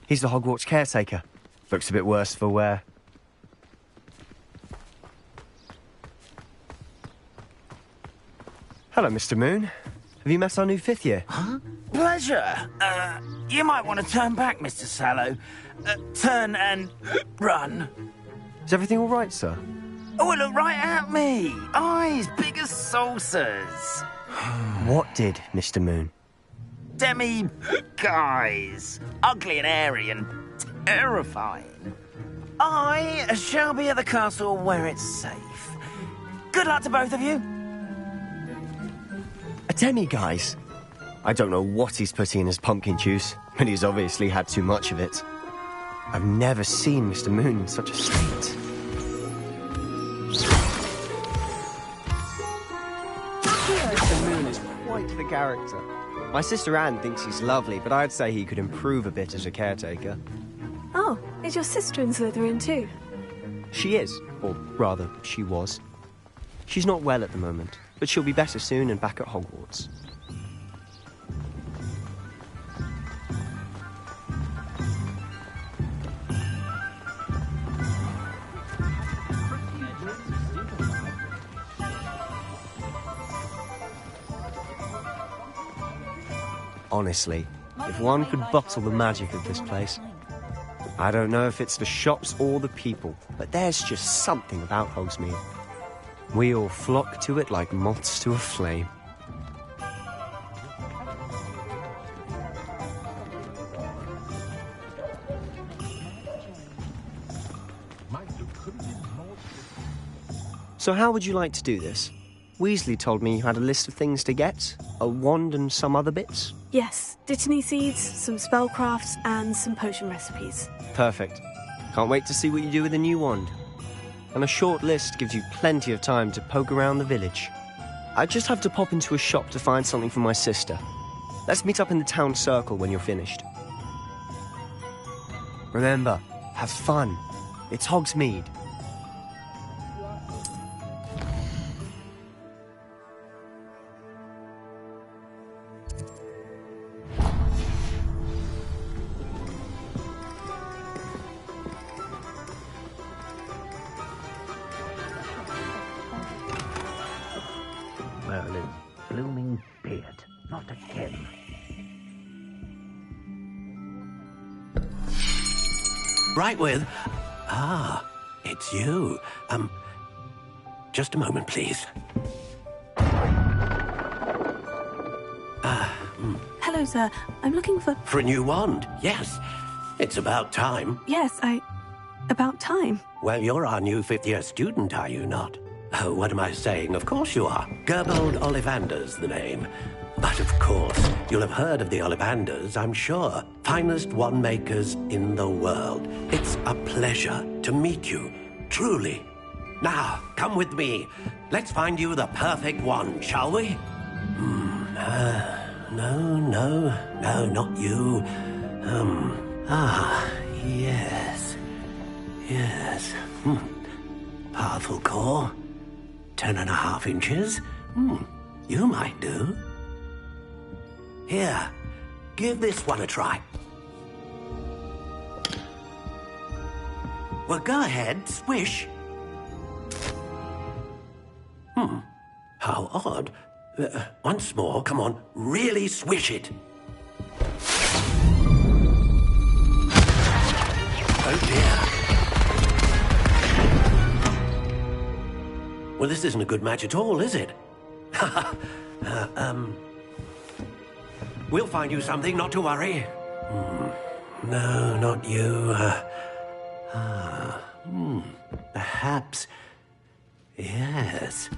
He's the Hogwarts caretaker. Looks a bit worse for wear. Hello, Mr. Moon. Have you met our new 5th year? Huh? Pleasure. You might want to turn back, Mr. Sallow. Turn and run. Is everything all right, sir? Oh, look right at me. Eyes big as saucers. What did, Mr. Moon? Guys. Ugly and airy and terrifying. I shall be at the castle where it's safe. Good luck to both of you. A demi-guise? I don't know what he's putting in his pumpkin juice, but he's obviously had too much of it. I've never seen Mr. Moon in such a state. Mr. Moon is quite the character. My sister Anne thinks he's lovely, but I'd say he could improve a bit as a caretaker. Oh, is your sister in Slytherin too? She is, or rather, she was. She's not well at the moment, but she'll be better soon and back at Hogwarts. Honestly, if one could bottle the magic of this place. I don't know if it's the shops or the people, but there's just something about Hogsmeade. We all flock to it like moths to a flame. So how would you like to do this? Weasley told me you had a list of things to get, a wand and some other bits. Yes, Dittany seeds, some spellcrafts, and some potion recipes. Perfect. Can't wait to see what you do with the new wand. And a short list gives you plenty of time to poke around the village. I just have to pop into a shop to find something for my sister. Let's meet up in the town circle when you're finished. Remember, have fun. It's Hogsmeade. Merlin's blooming beard. Not again. Right with... Ah, it's you. Just a moment, please. Hello, sir. I'm looking for... For a new wand, yes. It's about time. Yes, about time. Well, you're our new 5th year student, are you not? Oh, what am I saying? Of course you are. Gerbold Ollivander's the name. But of course, you'll have heard of the Ollivanders, I'm sure. Finest wand makers in the world. It's a pleasure to meet you, truly. Now, come with me. Let's find you the perfect wand, shall we? No, not you. Yes. Powerful core. 10.5 inches. You might do. Here, give this one a try. Well, go ahead, swish. How odd. Once more, come on, really swish it. Oh dear. Well, this isn't a good match at all, is it? We'll find you something, not to worry. No, not you. Perhaps... Yes.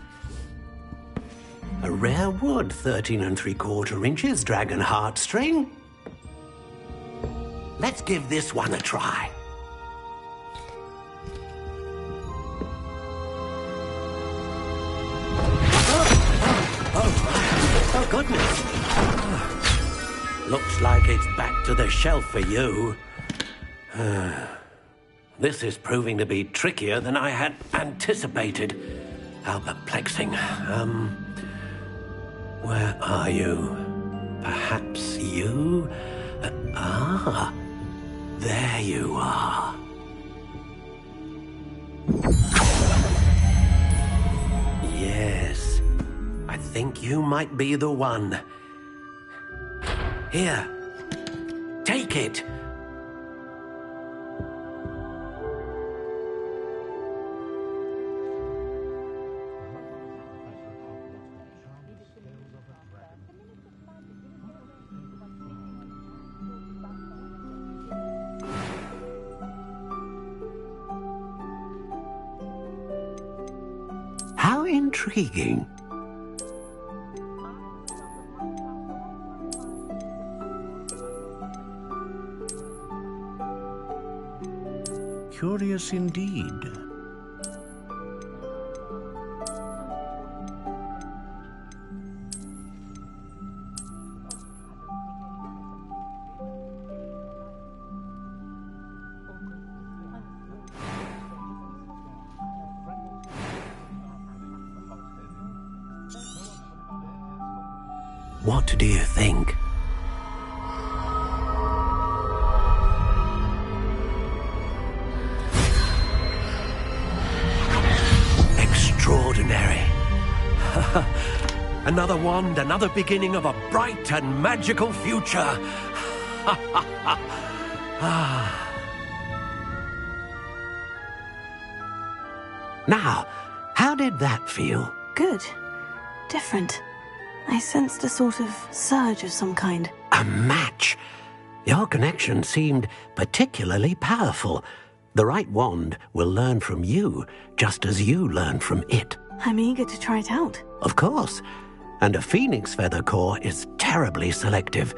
A rare wood, 13 3/4 inches, dragon heartstring. Let's give this one a try. Oh, goodness. Looks like it's back to the shelf for you. This is proving to be trickier than I had anticipated. How perplexing. Where are you? Perhaps you? Ah, there you are. Yes, I think you might be the one. Here, take it. How intriguing. Curious indeed. What do you think? Extraordinary. Another wand, another beginning of a bright and magical future. Now, how did that feel? Good. Different. I sensed a sort of surge of some kind. A match? Your connection seemed particularly powerful. The right wand will learn from you, just as you learn from it. I'm eager to try it out. Of course. And a phoenix feather core is terribly selective.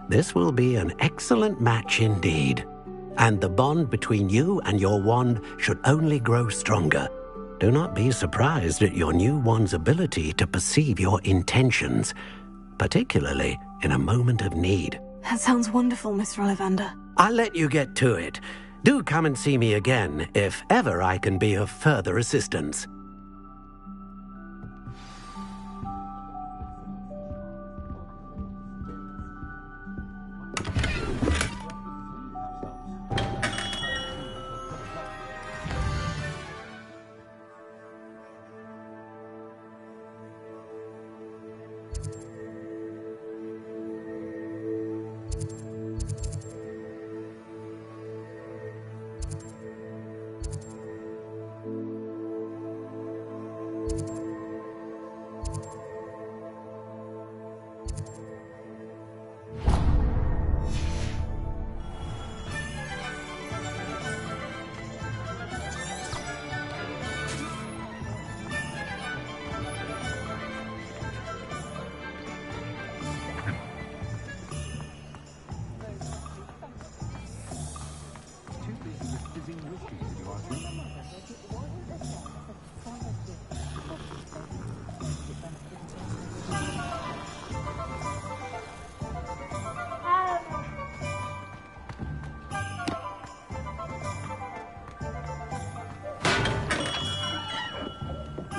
This will be an excellent match indeed. And the bond between you and your wand should only grow stronger. Do not be surprised at your new wand's ability to perceive your intentions, particularly in a moment of need. That sounds wonderful, Mr. Ollivander. I'll let you get to it. Do come and see me again if ever I can be of further assistance.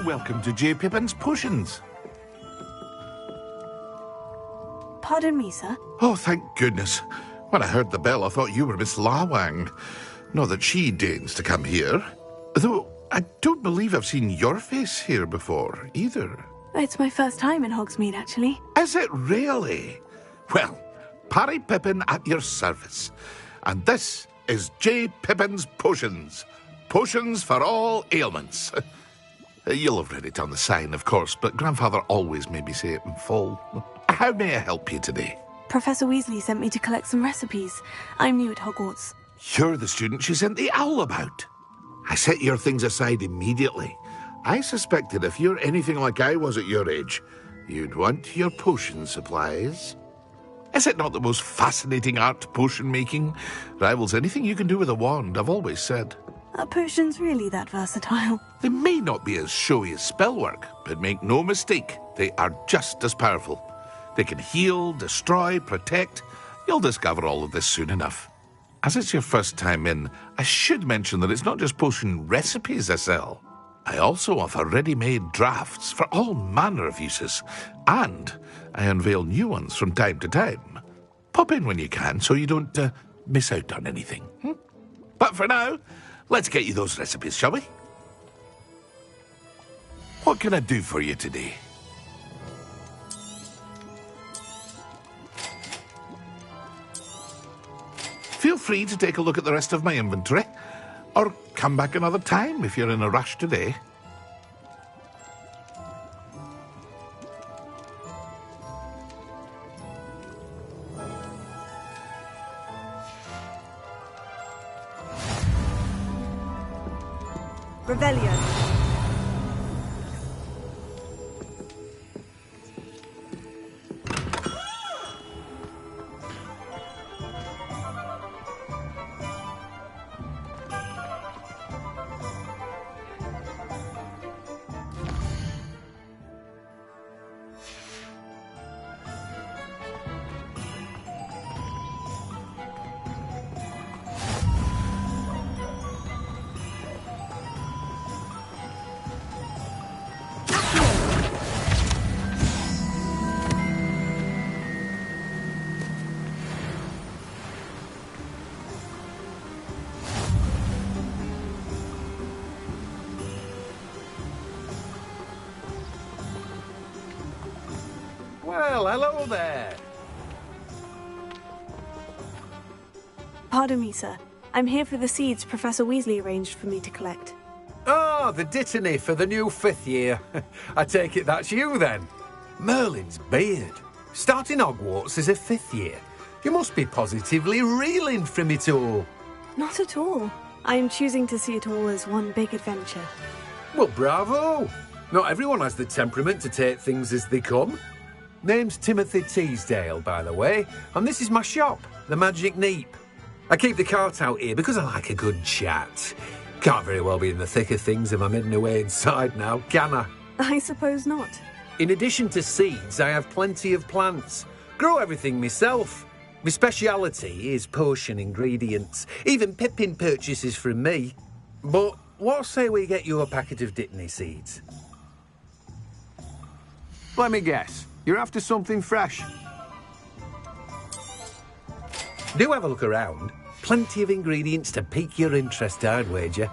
Welcome to J. Pippin's Potions. Pardon me, sir. Oh, thank goodness. When I heard the bell, I thought you were Miss Lawang. Not that she deigns to come here. Though I don't believe I've seen your face here before, either. It's my first time in Hogsmeade, actually. Is it really? Well, Parry Pippin at your service. And this is J. Pippin's Potions. Potions for all ailments. You'll have read it on the sign, of course, but Grandfather always made me say it in full. How may I help you today? Professor Weasley sent me to collect some recipes. I'm new at Hogwarts. You're the student she sent the owl about. I set your things aside immediately. I suspected if you're anything like I was at your age, you'd want your potion supplies. Is it not the most fascinating art, potion making? Rivals anything you can do with a wand, I've always said. Are potions really that versatile? They may not be as showy as spellwork, but make no mistake, they are just as powerful. They can heal, destroy, protect. You'll discover all of this soon enough. As it's your first time in, I should mention that it's not just potion recipes I sell. I also offer ready-made drafts for all manner of uses, and I unveil new ones from time to time. Pop in when you can so you don't miss out on anything. But for now, let's get you those recipes, shall we? What can I do for you today? Feel free to take a look at the rest of my inventory, or come back another time if you're in a rush today. Revelio. Well, hello there. Pardon me, sir. I'm here for the seeds Professor Weasley arranged for me to collect. Oh, the dittany for the new 5th year. I take it that's you, then. Merlin's beard. Starting Hogwarts as a 5th year. You must be positively reeling from it all. Not at all. I am choosing to see it all as one big adventure. Well, bravo. Not everyone has the temperament to take things as they come. Name's Timothy Teasdale, by the way, and this is my shop, the Magic Neep. I keep the cart out here because I like a good chat. Can't very well be in the thick of things if I'm hidden away inside now, can I? I suppose not. In addition to seeds, I have plenty of plants. Grow everything myself. My speciality is potion ingredients. Even Pippin purchases from me. But what say we get you a packet of Dittany seeds? Let me guess. You're after something fresh. Do have a look around. Plenty of ingredients to pique your interest, I'd wager.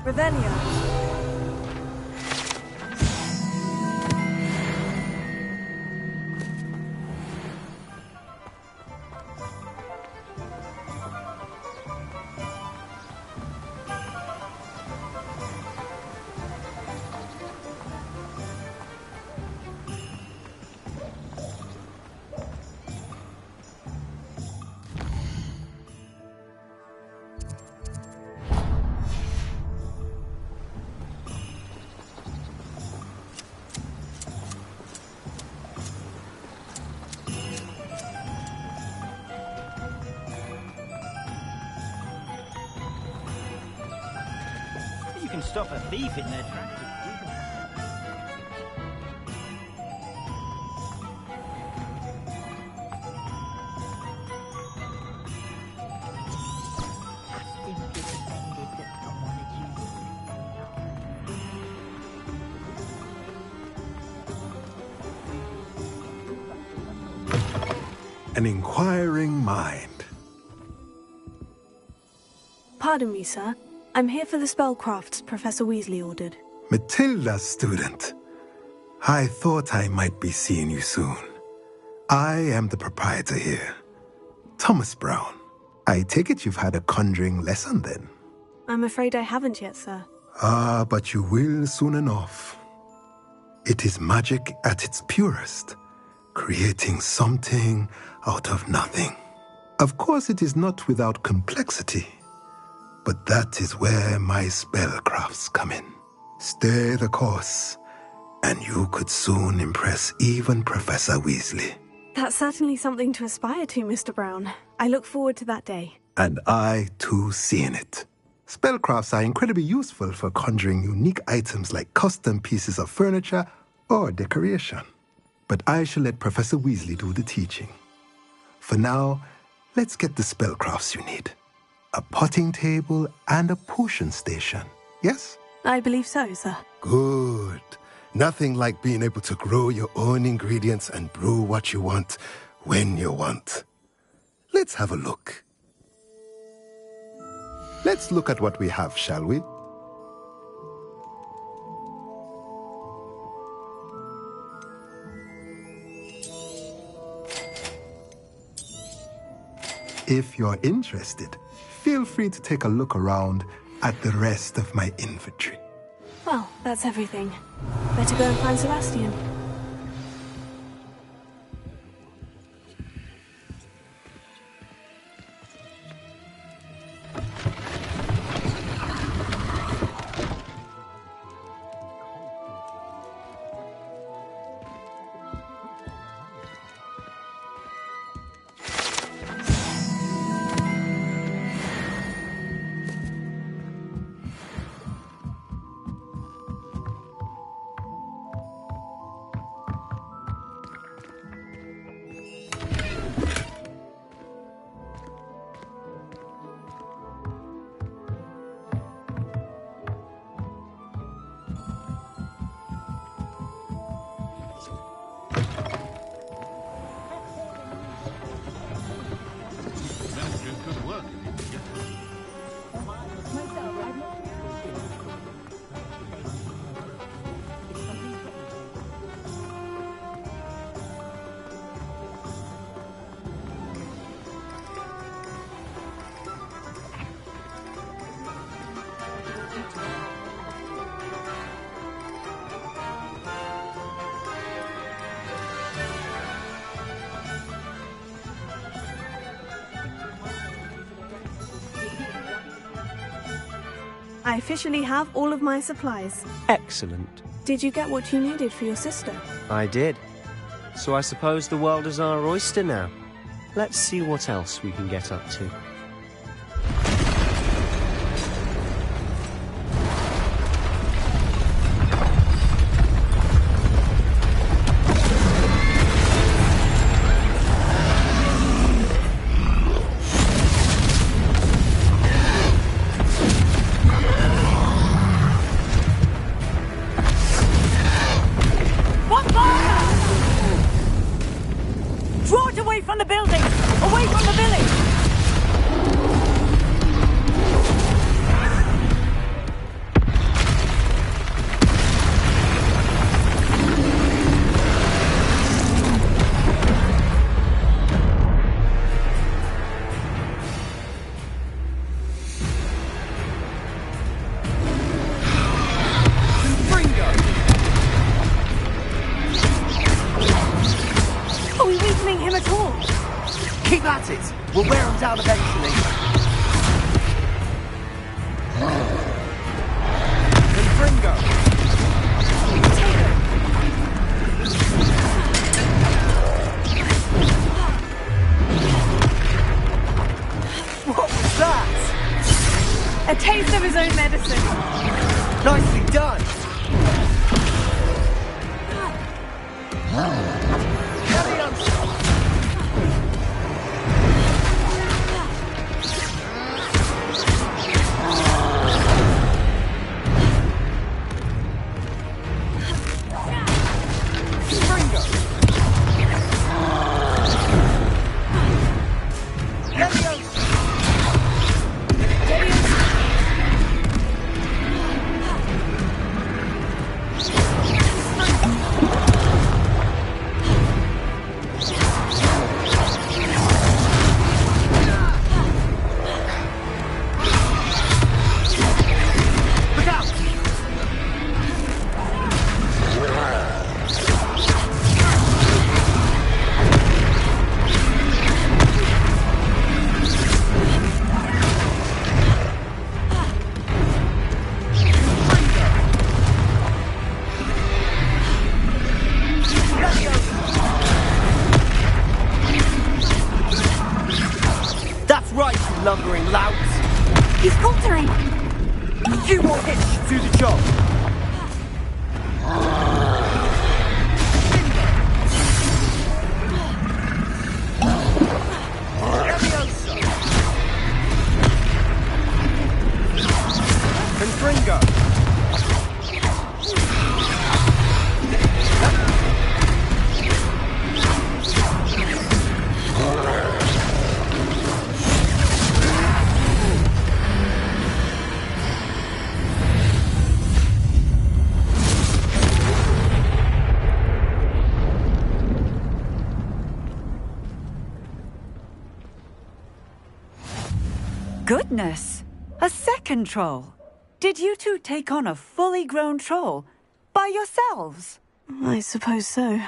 Revelio. You can stop a thief in their tracks. An inquiring mind. Pardon me, sir. I'm here for the spellcrafts Professor Weasley ordered. Matilda, student. I thought I might be seeing you soon. I am the proprietor here, Thomas Brown. I take it you've had a conjuring lesson then? I'm afraid I haven't yet, sir. Ah, but you will soon enough. It is magic at its purest, creating something out of nothing. Of course, it is not without complexity, but that is where my spellcrafts come in. Stay the course, and you could soon impress even Professor Weasley. That's certainly something to aspire to, Mr. Brown. I look forward to that day. And I, too, seeing it. Spellcrafts are incredibly useful for conjuring unique items like custom pieces of furniture or decoration. But I shall let Professor Weasley do the teaching. For now, let's get the spellcrafts you need. A potting table and a potion station, yes? I believe so, sir. Good. Nothing like being able to grow your own ingredients and brew what you want when you want. Let's have a look. Let's look at what we have, shall we? If you're interested, feel free to take a look around at the rest of my inventory. Well, that's everything. Better go and find Sebastian. I officially have all of my supplies. Excellent. Did you get what you needed for your sister? I did. So I suppose the world is our oyster now. Let's see what else we can get up to. We'll wear them down eventually. Confringo. What was that? A taste of his own medicine. Nicely done. Lumbering louts. He's faltering. A few more hits should do the job. Confringo. Goodness! A second troll! Did you two take on a fully grown troll? By yourselves? I suppose so.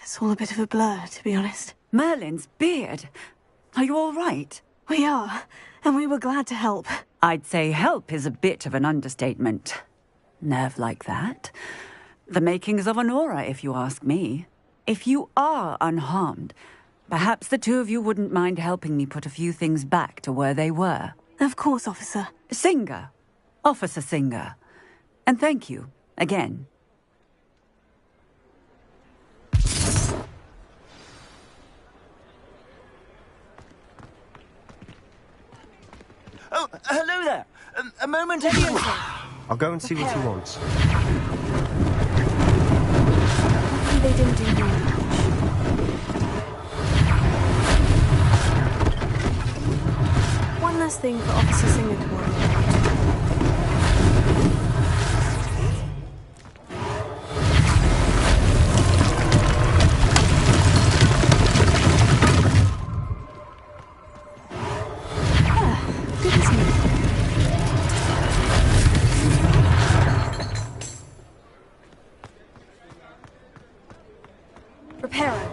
It's all a bit of a blur, to be honest. Merlin's beard! Are you all right? We are, and we were glad to help. I'd say help is a bit of an understatement. Nerve like that. The makings of an aura, if you ask me. If you are unharmed, perhaps the two of you wouldn't mind helping me put a few things back to where they were. Of course, officer. Singer. Officer Singer. And thank you, again. Oh, hello there. A moment, everyone. I'll go and see what he wants. They didn't do very much. One last thing for Officer Singer to worry about. Reparo.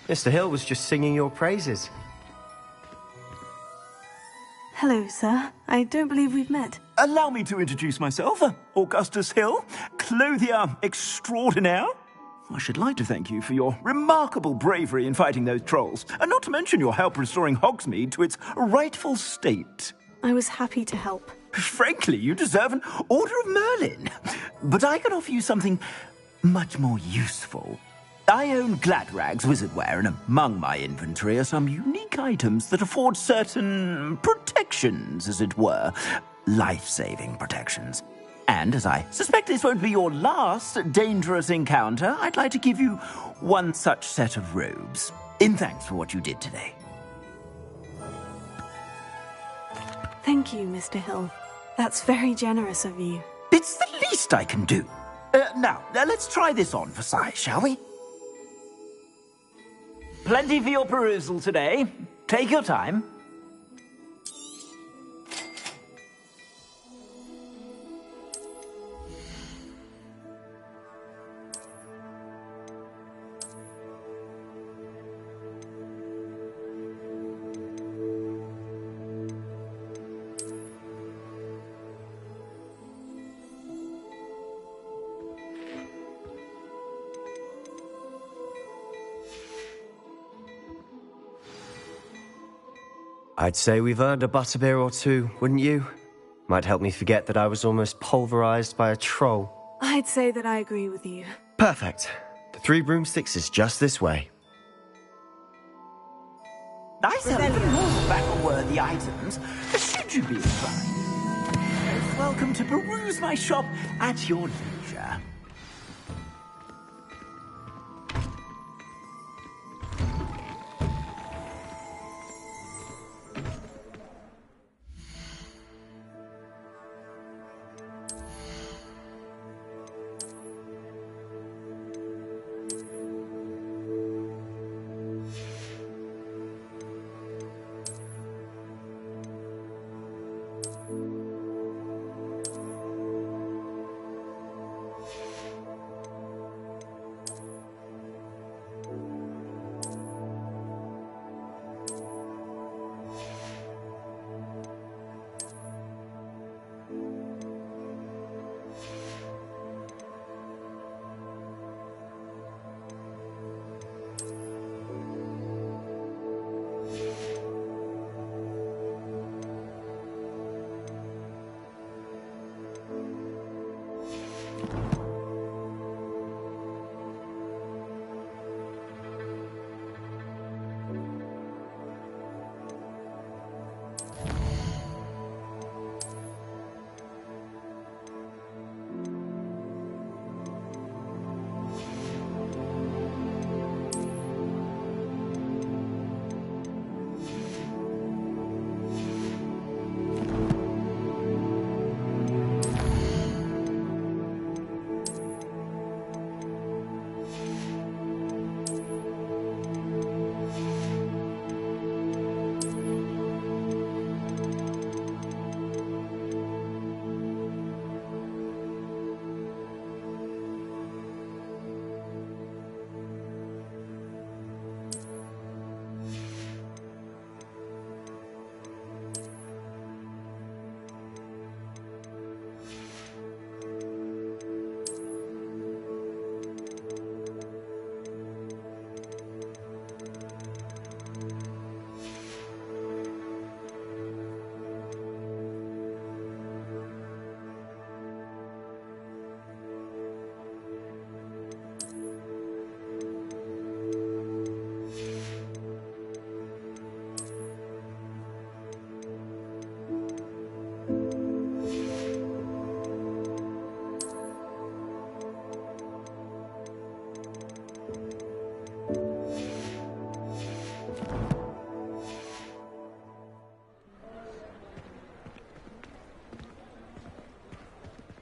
Mr. Hill was just singing your praises. Hello, sir. I don't believe we've met. Allow me to introduce myself, Augustus Hill, clothier extraordinaire. I should like to thank you for your remarkable bravery in fighting those trolls, and not to mention your help restoring Hogsmeade to its rightful state. I was happy to help. Frankly, you deserve an Order of Merlin. But I can offer you something much more useful. I own Gladrag's wizardware, and among my inventory are some unique items that afford certain protections, as it were. Life-saving protections. And as I suspect this won't be your last dangerous encounter, I'd like to give you one such set of robes, in thanks for what you did today. Thank you, Mr. Hill. That's very generous of you. It's the least I can do. Now, let's try this on for size, shall we? Plenty for your perusal today. Take your time. I'd say we've earned a butterbeer or two, wouldn't you? Might help me forget that I was almost pulverized by a troll. I'd say that I agree with you. Perfect. The 3 broomsticks is just this way. I sell even more battle-worthy items, should you be inclined. Most welcome to peruse my shop at your leisure.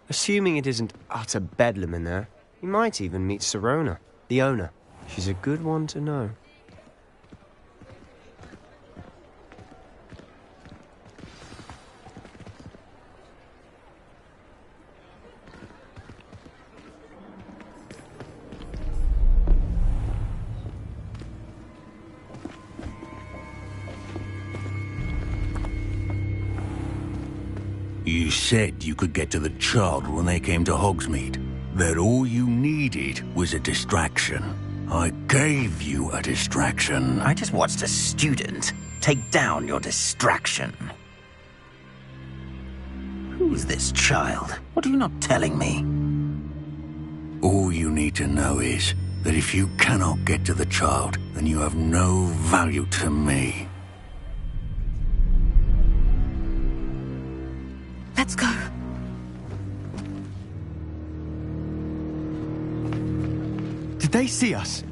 Assuming it isn't utter bedlam in there, you might even meet Sirona, the owner. She's a good one to know. You said you could get to the child when they came to Hogsmeade. That all you needed was a distraction. I gave you a distraction. I just watched a student take down your distraction. Who's this child? What are you not telling me? All you need to know is that if you cannot get to the child, then you have no value to me. Let's go. Did they see us?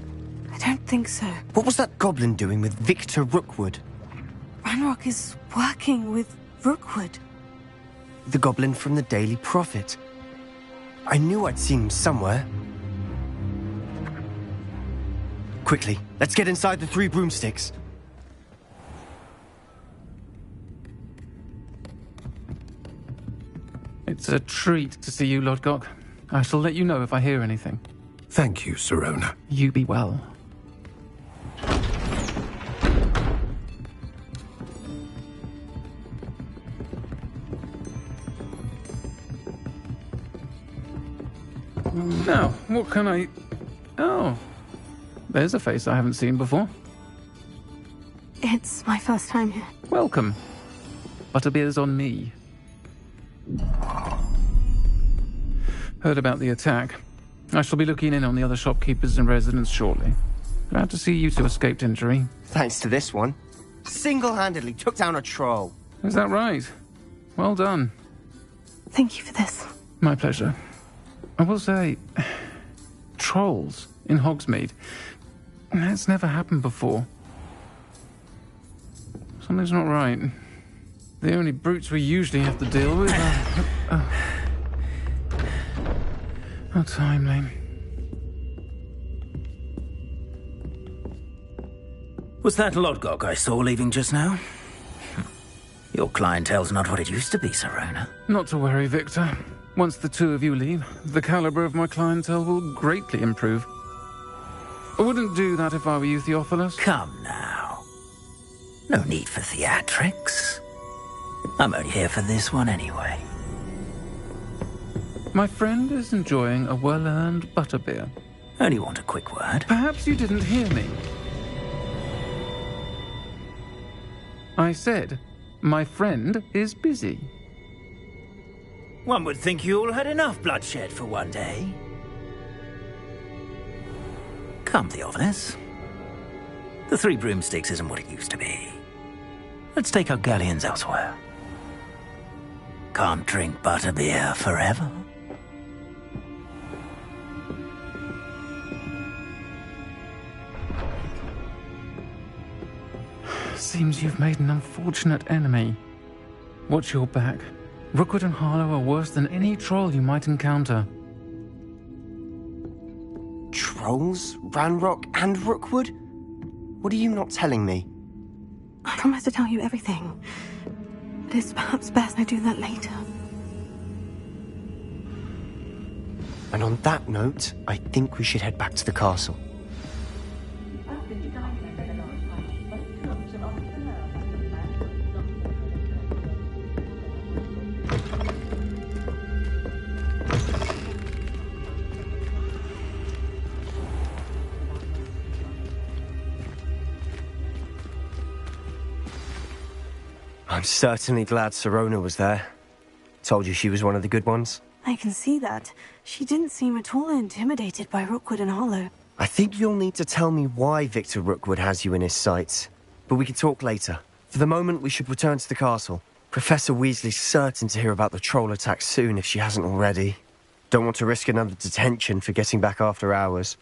I don't think so. What was that goblin doing with Victor Rookwood? Ranrock is working with Rookwood. The goblin from the Daily Prophet. I knew I'd seen him somewhere. Quickly, let's get inside the 3 broomsticks. It's a treat to see you, Lodgok. I shall let you know if I hear anything. Thank you, Sirona. You be well. Now, what can I... Oh, there's a face I haven't seen before. It's my first time here. Welcome. Butterbeer's on me. Heard about the attack. I shall be looking in on the other shopkeepers and residents shortly. Glad to see you two escaped injury. Thanks to this one. Single-handedly took down a troll. Is that right? Well done. Thank you for this. My pleasure. I will say, trolls in Hogsmeade. That's never happened before. Something's not right. The only brutes we usually have to deal with are... How timely. Was that Lodgok I saw leaving just now? Your clientele's not what it used to be, Sirona. Not to worry, Victor. Once the two of you leave, the caliber of my clientele will greatly improve. I wouldn't do that if I were you, Theophilus. Come now. No need for theatrics. I'm only here for this one anyway. My friend is enjoying a well-earned butterbeer. Only want a quick word. Perhaps you didn't hear me. I said, my friend is busy. One would think you all had enough bloodshed for one day. Come, Theophilus. The 3 broomsticks isn't what it used to be. Let's take our galleons elsewhere. Can't drink butterbeer forever. Seems you've made an unfortunate enemy. Watch your back. Rookwood and Harlow are worse than any troll you might encounter. Trolls? Ranrock and Rookwood? What are you not telling me? I promise to tell you everything. But it's perhaps best I do that later. And on that note, I think we should head back to the castle. I'm certainly glad Sirona was there. Told you she was one of the good ones. I can see that. She didn't seem at all intimidated by Rookwood and Harlow. I think you'll need to tell me why Victor Rookwood has you in his sights. But we can talk later. For the moment, we should return to the castle. Professor Weasley's certain to hear about the troll attack soon if she hasn't already. Don't want to risk another detention for getting back after hours.